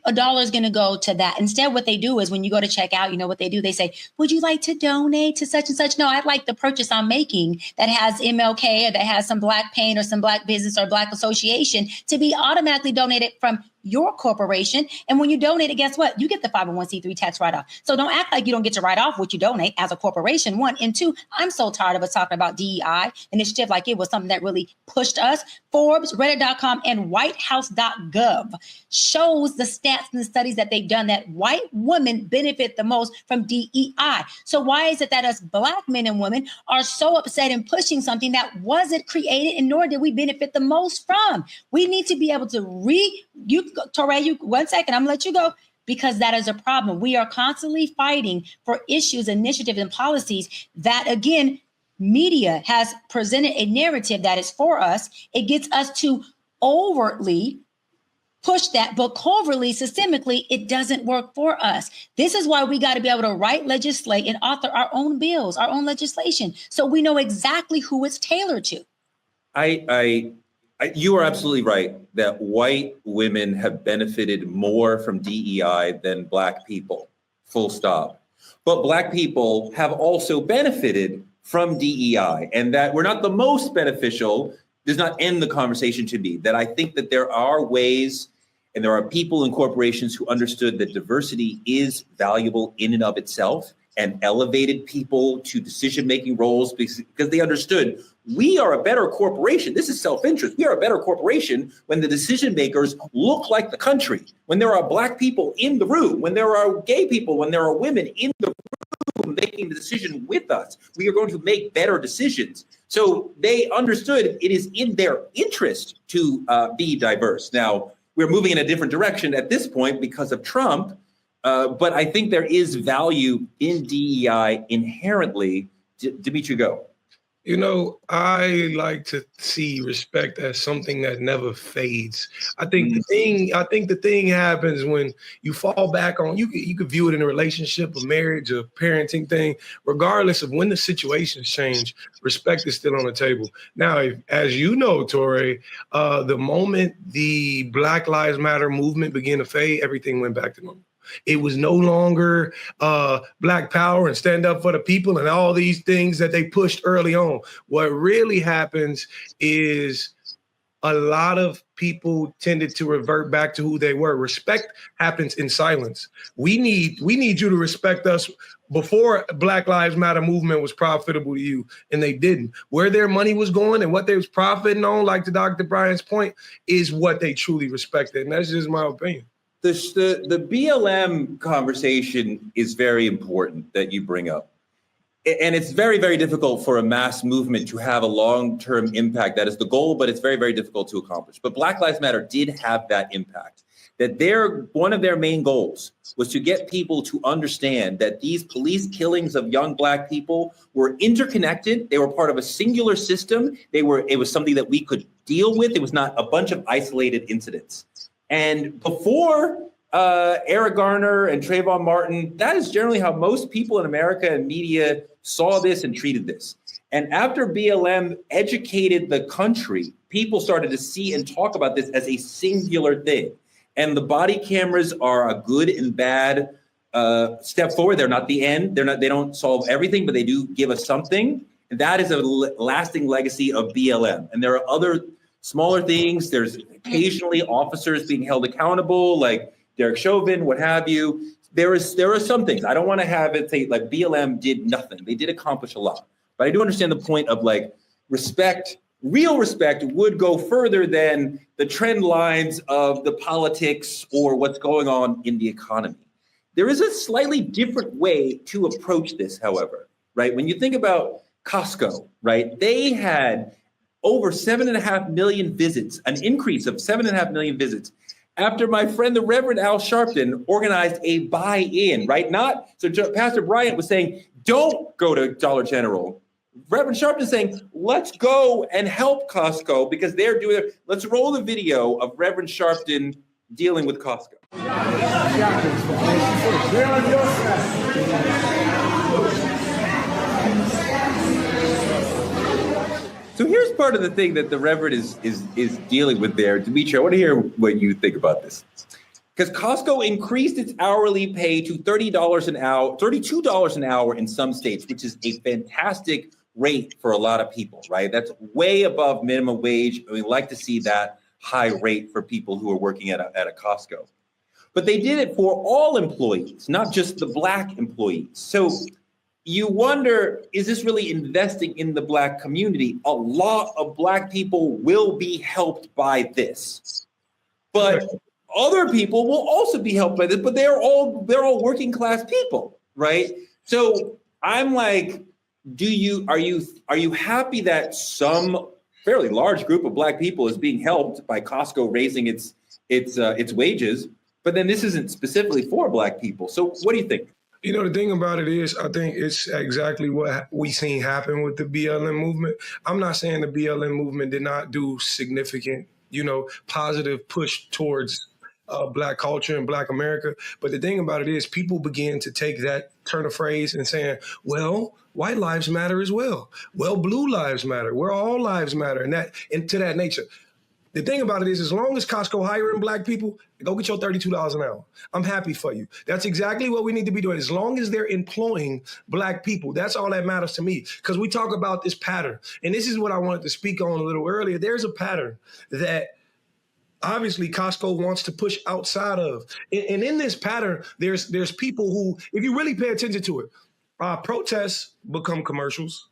$1 is going to go to that. Instead, what they do is when you go to check out, you know what they do? They say, would you like to donate to such and such? No, I'd like the purchase I'm making that has MLK or that has some Black pain or some Black business or Black association to be automatically donated from your corporation. And when you donate it, guess what? You get the 501c3 tax write-off. So don't act like you don't get to write off what you donate as a corporation, one. And two, I'm so tired of us talking about DEI initiative like it was something that really pushed us. Forbes, Reddit.com, and whitehouse.gov shows the stats and the studies that they've done that white women benefit the most from DEI. So why is it that us Black men and women are so upset in pushing something that wasn't created and nor did we benefit the most from? We need to be able to Touré, one second, I'm gonna let you go, because that is a problem. We are constantly fighting for issues, initiatives, and policies that, again, media has presented a narrative that is for us. It gets us to overtly push that, but covertly, systemically, it doesn't work for us. This is why we got to be able to write, legislate, and author our own bills, our own legislation, so we know exactly who it's tailored to. You are absolutely right that white women have benefited more from DEI than Black people, full stop. But Black people have also benefited from DEI, and that we're not the most beneficial does not end the conversation to me. That I think that there are ways and there are people and corporations who understood that diversity is valuable in and of itself and elevated people to decision-making roles because they understood we are a better corporation. This is self-interest. We are a better corporation when the decision makers look like the country, when there are Black people in the room, when there are gay people, when there are women in the room making the decision with us. We are going to make better decisions. So they understood it is in their interest to be diverse. Now, we're moving in a different direction at this point because of Trump, but I think there is value in DEI inherently. Dimitri, go. You know, I like to see respect as something that never fades. I think the thing happens when you fall back on, you could view it in a relationship, a marriage, a parenting thing, regardless of when the situations change, respect is still on the table. Now, as you know, Torre, the moment the Black Lives Matter movement began to fade, everything went back to normal. It was no longer Black power and stand up for the people and all these things that they pushed early on. What really happens is a lot of people tended to revert back to who they were. Respect happens in silence. We need you to respect us before Black Lives Matter movement was profitable to you, and they didn't. Where their money was going and what they was profiting on, like to Dr. Bryant's point, is what they truly respected. And that's just my opinion. The BLM conversation is very important that you bring up. And it's very, very difficult for a mass movement to have a long-term impact. That is the goal, but it's very, very difficult to accomplish. But Black Lives Matter did have that impact. That one of their main goals was to get people to understand that these police killings of young Black people were interconnected. They were part of a singular system. It was something that we could deal with. It was not a bunch of isolated incidents. And before Eric Garner and Trayvon Martin, that is generally how most people in America and media saw this and treated this. And after BLM educated the country, people started to see and talk about this as a singular thing. And the body cameras are a good and bad step forward. They're not the end. They don't solve everything, but they do give us something. And that is a lasting legacy of BLM. And there are other smaller things. There's occasionally officers being held accountable, like Derek Chauvin, what have you. There are some things. I don't want to have it say like BLM did nothing. They did accomplish a lot. But I do understand the point of like respect. Real respect would go further than the trend lines of the politics or what's going on in the economy. There is a slightly different way to approach this, however, right? When you think about Costco, right? They had over 7.5 million visits, an increase of 7.5 million visits after my friend, the Reverend Al Sharpton, organized a buy-in, right? So Pastor Bryant was saying, don't go to Dollar General. Reverend Sharpton is saying, let's go and help Costco because they're doing it. Let's roll the video of Reverend Sharpton dealing with Costco. So here's part of the thing that the Reverend is dealing with there. Dimitri, I want to hear what you think about this. Because Costco increased its hourly pay to $32 an hour in some states, which is a fantastic rate for a lot of people, right? That's way above minimum wage. And we like to see that high rate for people who are working at a Costco. But they did it for all employees, not just the Black employees. So you wonder, is this really investing in the Black community? A lot of Black people will be helped by this, but other people will also be helped by this, but they're all working class people, right? So I'm like, are you happy that some fairly large group of Black people is being helped by Costco raising its wages, but then this isn't specifically for Black people? So what do you think? You know, the thing about it is, I think it's exactly what we seen happen with the BLM movement. I'm not saying the BLM movement did not do significant, positive push towards Black culture and Black America. But the thing about it is people begin to take that turn of phrase and saying, well, white lives matter as well. Well, blue lives matter. Well, all lives matter. And to that nature. The thing about it is, as long as Costco hiring Black people, go get your $32 an hour. I'm happy for you. That's exactly what we need to be doing. As long as they're employing Black people, that's all that matters to me. Because we talk about this pattern. And this is what I wanted to speak on a little earlier. There's a pattern that obviously Costco wants to push outside of. And in this pattern, there's people who, if you really pay attention to it, protests become commercials,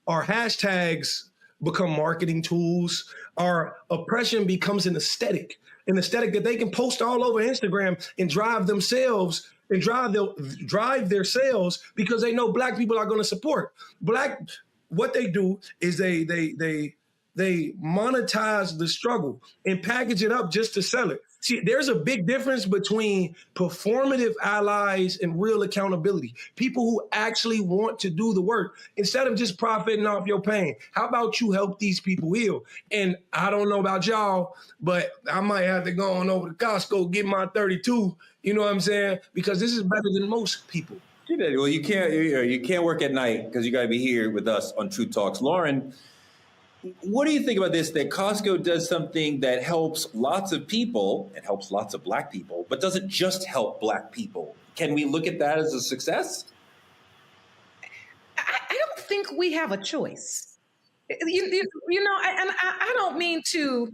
our hashtags become marketing tools, our oppression becomes an aesthetic that they can post all over Instagram and drive themselves and drive their sales because they know Black people are going to support. What they do is they monetize the struggle and package it up just to sell it. See, there's a big difference between performative allies and real accountability. People who actually want to do the work instead of just profiting off your pain. How about you help these people heal? And I don't know about y'all, but I might have to go on over to Costco, get my 32, you know what I'm saying? Because this is better than most people. Well, you can't work at night because you got to be here with us on Truth Talks. Lauren, what do you think about this, that Costco does something that helps lots of people, it helps lots of Black people, but doesn't just help Black people? Can we look at that as a success? I don't think we have a choice. You know, and I don't mean to,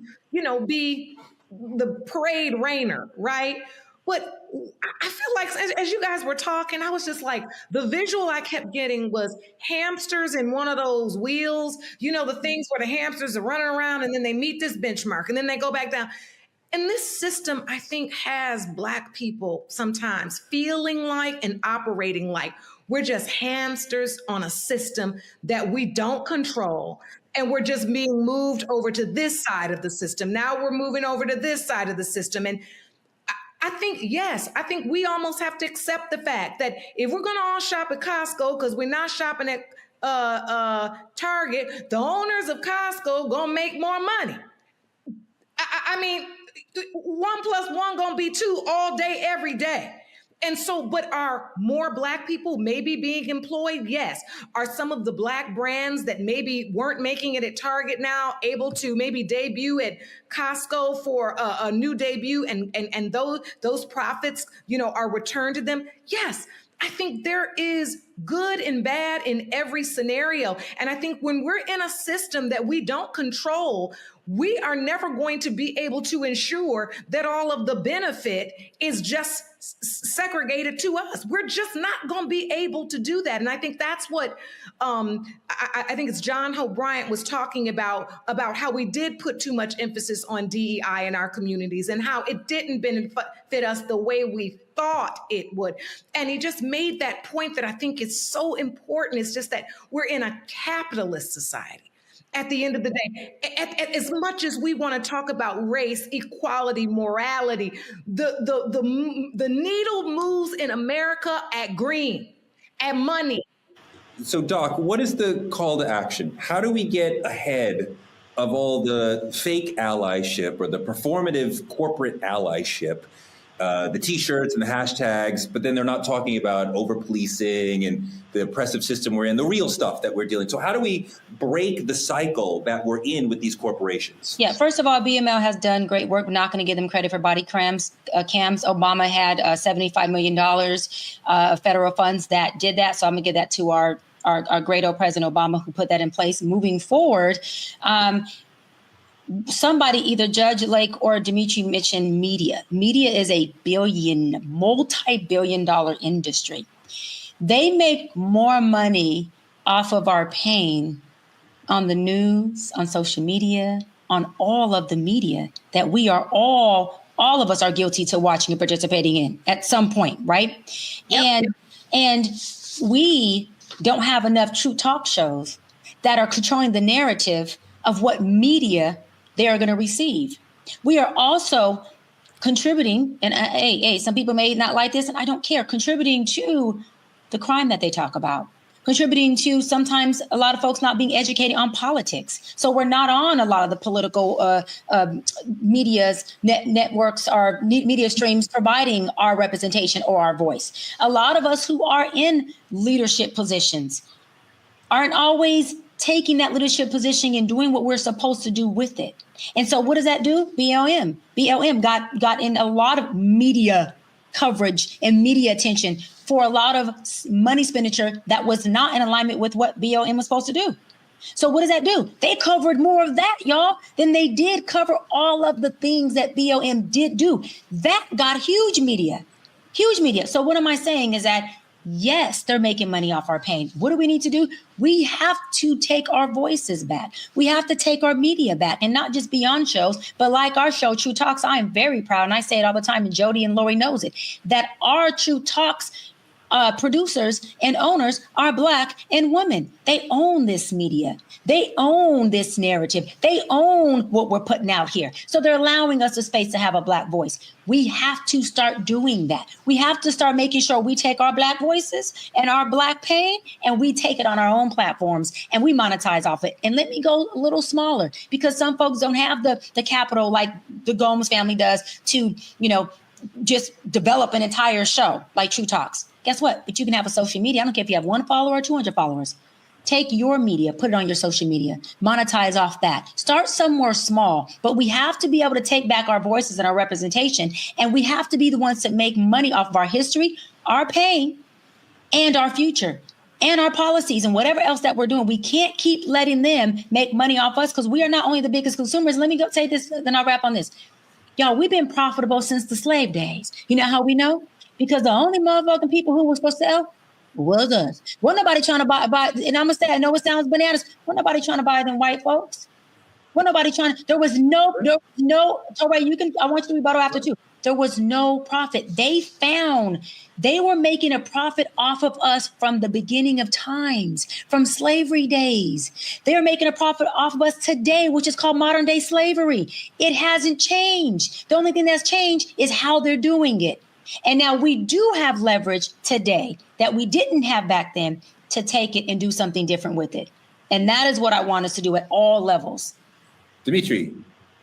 be the parade rainer, right? But I feel like as you guys were talking, I was just like, the visual I kept getting was hamsters in one of those wheels, the things where the hamsters are running around and then they meet this benchmark and then they go back down. And this system, I think, has Black people sometimes feeling like and operating like we're just hamsters on a system that we don't control. And we're just being moved over to this side of the system. Now we're moving over to this side of the system. And I think we almost have to accept the fact that if we're going to all shop at Costco because we're not shopping at Target, the owners of Costco going to make more money. I mean, 1 + 1 going to be 2 all day, every day. And so, but are more Black people maybe being employed? Yes. Are some of the Black brands that maybe weren't making it at Target now able to maybe debut at Costco for a new debut and those profits, are returned to them? Yes. I think there is good and bad in every scenario. And I think when we're in a system that we don't control, we are never going to be able to ensure that all of the benefit is just segregated to us. We're just not going to be able to do that. And I think that's what I think it's Jamal Bryant was talking about how we did put too much emphasis on DEI in our communities and how it didn't benefit us the way we thought it would. And he just made that point that I think is so important. It's just that we're in a capitalist society. At the end of the day, as much as we want to talk about race, equality, morality, the needle moves in America at green, at money. So, Doc, what is the call to action? How do we get ahead of all the fake allyship or the performative corporate allyship, the T-shirts and the hashtags, but then they're not talking about over-policing and the oppressive system we're in, the real stuff that we're dealing. So how do we break the cycle that we're in with these corporations? Yeah, first of all, BML has done great work. We're not going to give them credit for body cams. Obama had $75 million of federal funds that did that. So I'm going to give that to our great old President Obama who put that in place. Moving forward, somebody, either Judge Lake or Dimitri mentioned media. Media is a multi-billion-dollar industry. They make more money off of our pain on the news, on social media, on all of the media that we are all of us are guilty to watching and participating in at some point, right? Yep. And we don't have enough true talk shows that are controlling the narrative of what media they are going to receive. We are also contributing, and hey, some people may not like this, and I don't care, contributing to the crime that they talk about, contributing to sometimes a lot of folks not being educated on politics. So we're not on a lot of the political networks or media streams providing our representation or our voice. A lot of us who are in leadership positions aren't always taking that leadership position and doing what we're supposed to do with it. And so what does that do? BLM got in a lot of media coverage and media attention for a lot of money expenditure that was not in alignment with what BLM was supposed to do. So what does that do? They covered more of that, y'all, than they did cover all of the things that BLM did do. That got huge media. So what am I saying is that, yes, they're making money off our pain. What do we need to do? We have to take our voices back. We have to take our media back, and not just be on shows, but like our show, True Talks. I am very proud, and I say it all the time, and Jody and Lori knows it, that our True Talks producers and owners are Black and women. They own this media. They own this narrative. They own what we're putting out here. So they're allowing us a space to have a Black voice. We have to start doing that. We have to start making sure we take our Black voices and our Black pain and we take it on our own platforms and we monetize off it. And let me go a little smaller, because some folks don't have the capital like the Gomes family does to, just develop an entire show like True Talks. Guess what? But you can have a social media. I don't care if you have 1 follower or 200 followers. Take your media, put it on your social media, monetize off that. Start somewhere small, but we have to be able to take back our voices and our representation. And we have to be the ones that make money off of our history, our pain, and our future, and our policies and whatever else that we're doing. We can't keep letting them make money off us, because we are not only the biggest consumers. Let me go say this, then I'll wrap on this. Y'all, we've been profitable since the slave days. You know how we know? Because the only motherfucking people who were supposed to sell was us. Wasn't nobody trying to buy, and I'm gonna say, I know it sounds bananas. Wasn't nobody trying to buy them white folks. Wasn't nobody trying to, there was no, Toray, I want you to rebuttal after too. There was no profit. They were making a profit off of us from the beginning of times, from slavery days. They're making a profit off of us today, which is called modern day slavery. It hasn't changed. The only thing that's changed is how they're doing it. And now we do have leverage today that we didn't have back then to take it and do something different with it. And that is what I want us to do at all levels. Dimitri.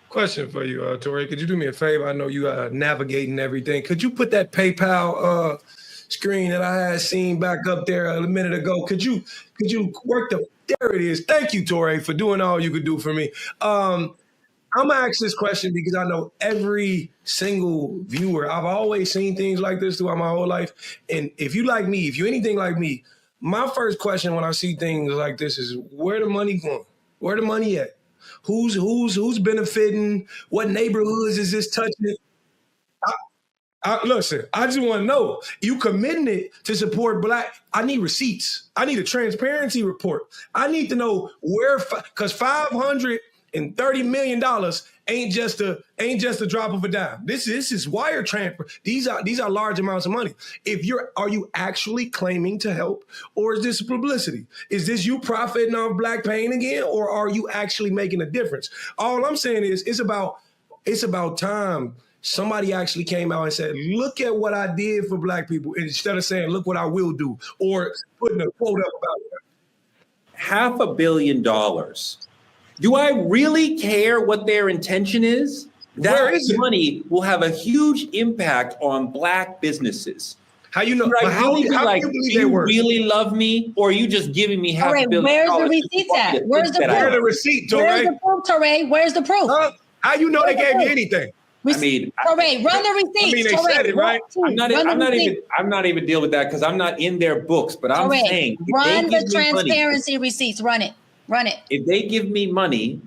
Question for you, Toray. Could you do me a favor? I know you navigating everything. Could you put that PayPal screen that I had seen back up there a minute ago? Could you work there it is. Thank you, Toray, for doing all you could do for me. I'm gonna ask this question because I know every single viewer, I've always seen things like this throughout my whole life. And if you're anything like me, my first question when I see things like this is, where the money going? Where the money at? Who's benefiting? What neighborhoods is this touching? Listen, I just want to know, you committing it to support Black. I need receipts. I need a transparency report. I need to know where, because $530 million ain't just a drop of a dime. This is wire transfer. These are large amounts of money. Are you actually claiming to help, or is this publicity? Is this you profiting off Black pain again, or are you actually making a difference? All I'm saying is it's about time somebody actually came out and said, look at what I did for Black people, instead of saying, look what I will do, or putting a quote up about it. $500 million. Do I really care what their intention is? That money will have a huge impact on Black businesses. How you know? Do you really love me, or are you just giving me $500 million? Where's the receipt at? Where's the proof? Where's the receipt, Toray? Where's the proof, Toray? Where's the proof? How you know they gave you anything? Toray, run the receipts. They said it, right? I'm not even dealing with that because I'm not in their books. But I'm saying, run the transparency receipts. Run it. If they give me money,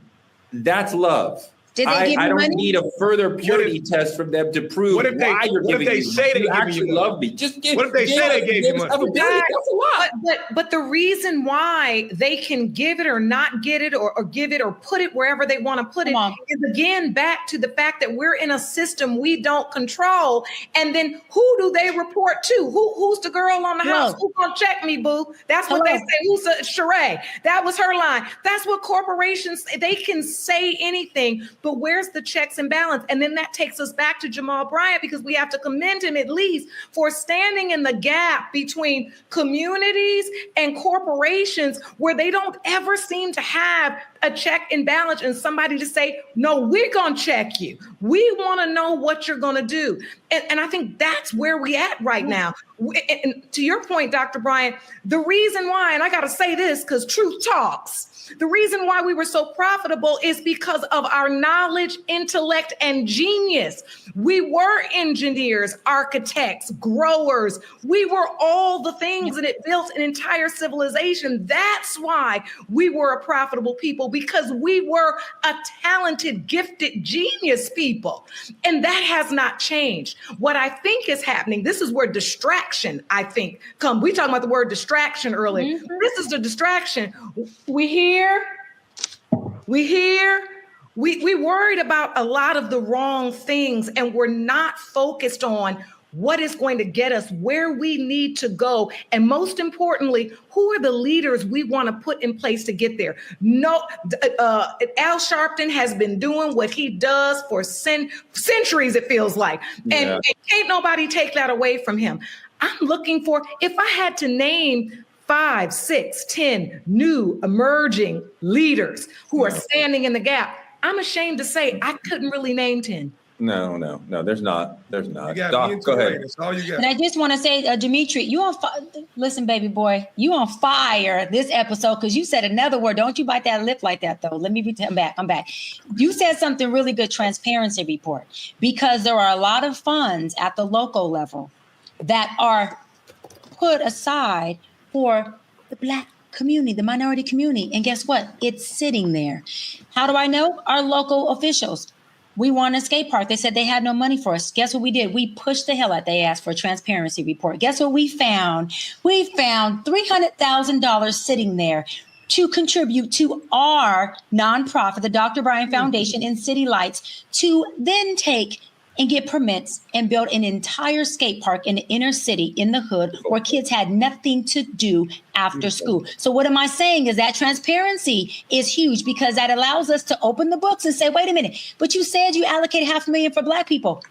that's love. Did they give you money? I don't need a further purity test from them to prove why you're giving me money. You actually love me. What if they say they gave you money? That's a lot. But the reason why they can give it or not get it or give it or put it wherever they want to put it is again back to the fact that we're in a system we don't control. And then who do they report to? Who's the girl on the house? Who's gonna check me, boo? That's what they say. Who's Sheree? That was her line. That's what corporations, they can say anything. but where's the checks and balance? And then that takes us back to Jamal Bryant, because we have to commend him at least for standing in the gap between communities and corporations where they don't ever seem to have a check and balance and somebody to say, no, we're going to check you. We want to know what you're going to do. And I think that's where we at right now. And to your point, Dr. Bryant, the reason why, and I got to say this because truth talks, the reason why we were so profitable is because of our knowledge, intellect, and genius. We were engineers, architects, growers. We were all the things, and it built an entire civilization. That's why we were a profitable people, because we were a talented, gifted, genius people. And that has not changed. What I think is happening, this is where distraction, I think, come. We talked about the word distraction earlier. Mm-hmm. This is the distraction. We worried about a lot of the wrong things, and we're not focused on what is going to get us where we need to go. And most importantly, who are the leaders we want to put in place to get there? No, Al Sharpton has been doing what he does for centuries, it feels like. And can't nobody take that away from him. I'm looking for, if I had to name 5, 6, 10 new emerging leaders who are standing in the gap, I'm ashamed to say I couldn't really name 10. No, there's not. There's not. Doc, go ahead. That's all you got. And I just want to say, Dimitri, you on listen, baby boy, you on fire this episode, because you said another word. Don't you bite that lip like that, though. Let me I'm back. You said something really good, transparency report, because there are a lot of funds at the local level that are put aside for the Black community, the minority community. And guess what? It's sitting there. How do I know? Our local officials. We won a skate park. They said they had no money for us. Guess what we did? We pushed the hell out. They asked for a transparency report. Guess what we found? We found $300,000 sitting there to contribute to our nonprofit, the Dr. Bryant Foundation in City Lights, to then take and get permits and build an entire skate park in the inner city, in the hood, where kids had nothing to do after school. So what am I saying is that transparency is huge, because that allows us to open the books and say, wait a minute, but you said you allocated $500,000 for Black people.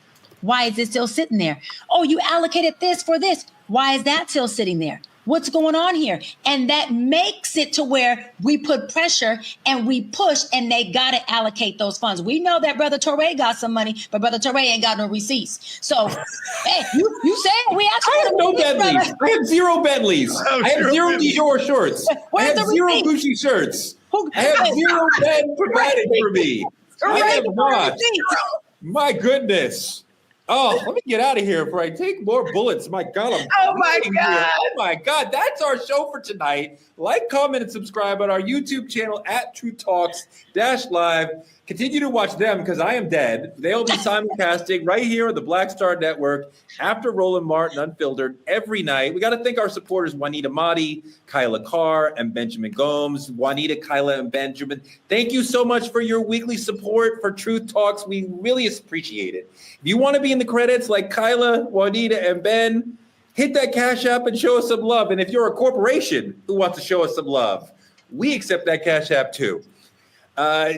Why is it still sitting there? Oh, you allocated this for this. Why is that still sitting there? What's going on here? And that makes it to where we put pressure and we push, and they got to allocate those funds. We know that Brother Torre got some money, but Brother Torre ain't got no receipts. So, hey, you said we actually I have no Bentleys. I have 0 Bentleys. I have 0 Dior shorts. I have 0 Gucci shirts. I have 0 Ben provided for me. I have not. My goodness. Oh, let me get out of here before I take more bullets. My God. Oh my God. That's our show for tonight. Like, comment, and subscribe on our YouTube channel at True Talks -Live. Continue to watch them, because I am dead. They'll be simulcasting right here on the Black Star Network after Roland Martin Unfiltered every night. We got to thank our supporters, Juanita Mahdi, Kyla Carr, and Benjamin Gomes. Juanita, Kyla, and Benjamin, thank you so much for your weekly support for Truth Talks. We really appreciate it. If you want to be in the credits like Kyla, Juanita, and Ben, hit that Cash App and show us some love. And if you're a corporation who wants to show us some love, we accept that Cash App too.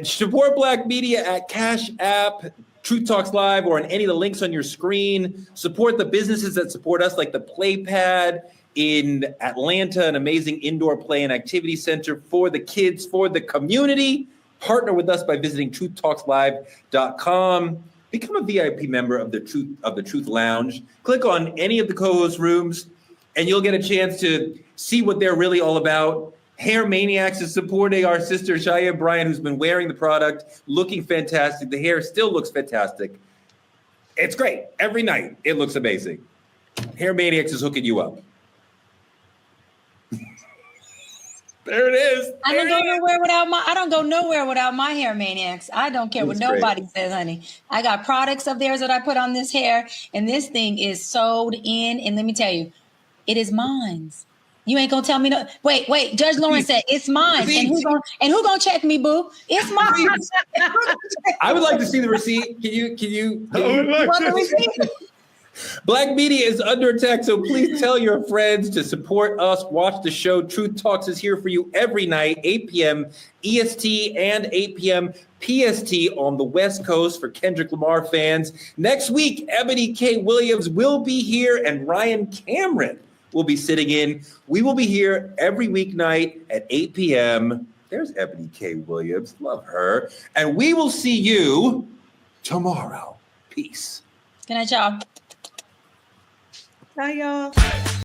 Support Black media at Cash App, Truth Talks Live, or on any of the links on your screen. Support the businesses that support us, like the Playpad in Atlanta, an amazing indoor play and activity center for the kids, for the community. Partner with us by visiting truthtalkslive.com. Become a VIP member of the Truth Lounge. Click on any of the co-host rooms, and you'll get a chance to see what they're really all about. Hair Maniacs is supporting our sister Cheyenne Bryant, who's been wearing the product, looking fantastic. The hair still looks fantastic. It's great. Every night, it looks amazing. Hair Maniacs is hooking you up. There it is. I don't go nowhere without my Hair Maniacs. I don't care what nobody says, honey. I got products of theirs that I put on this hair, and this thing is sewed in. And let me tell you, it is mine. You ain't gonna tell me no. Wait. Judge Lawrence said it's mine, and who gonna check me, boo? It's mine. I would like to see the receipt. Can you? Want the receipt? Black media is under attack, so please tell your friends to support us. Watch the show. Truth Talks is here for you every night, 8 p.m. EST and 8 p.m. PST on the West Coast for Kendrick Lamar fans. Next week, Ebony K. Williams will be here and Ryan Cameron will be sitting in. We will be here every weeknight at 8 p.m. There's Ebony K. Williams. Love her. And we will see you tomorrow. Peace. Good night, y'all. Bye, y'all.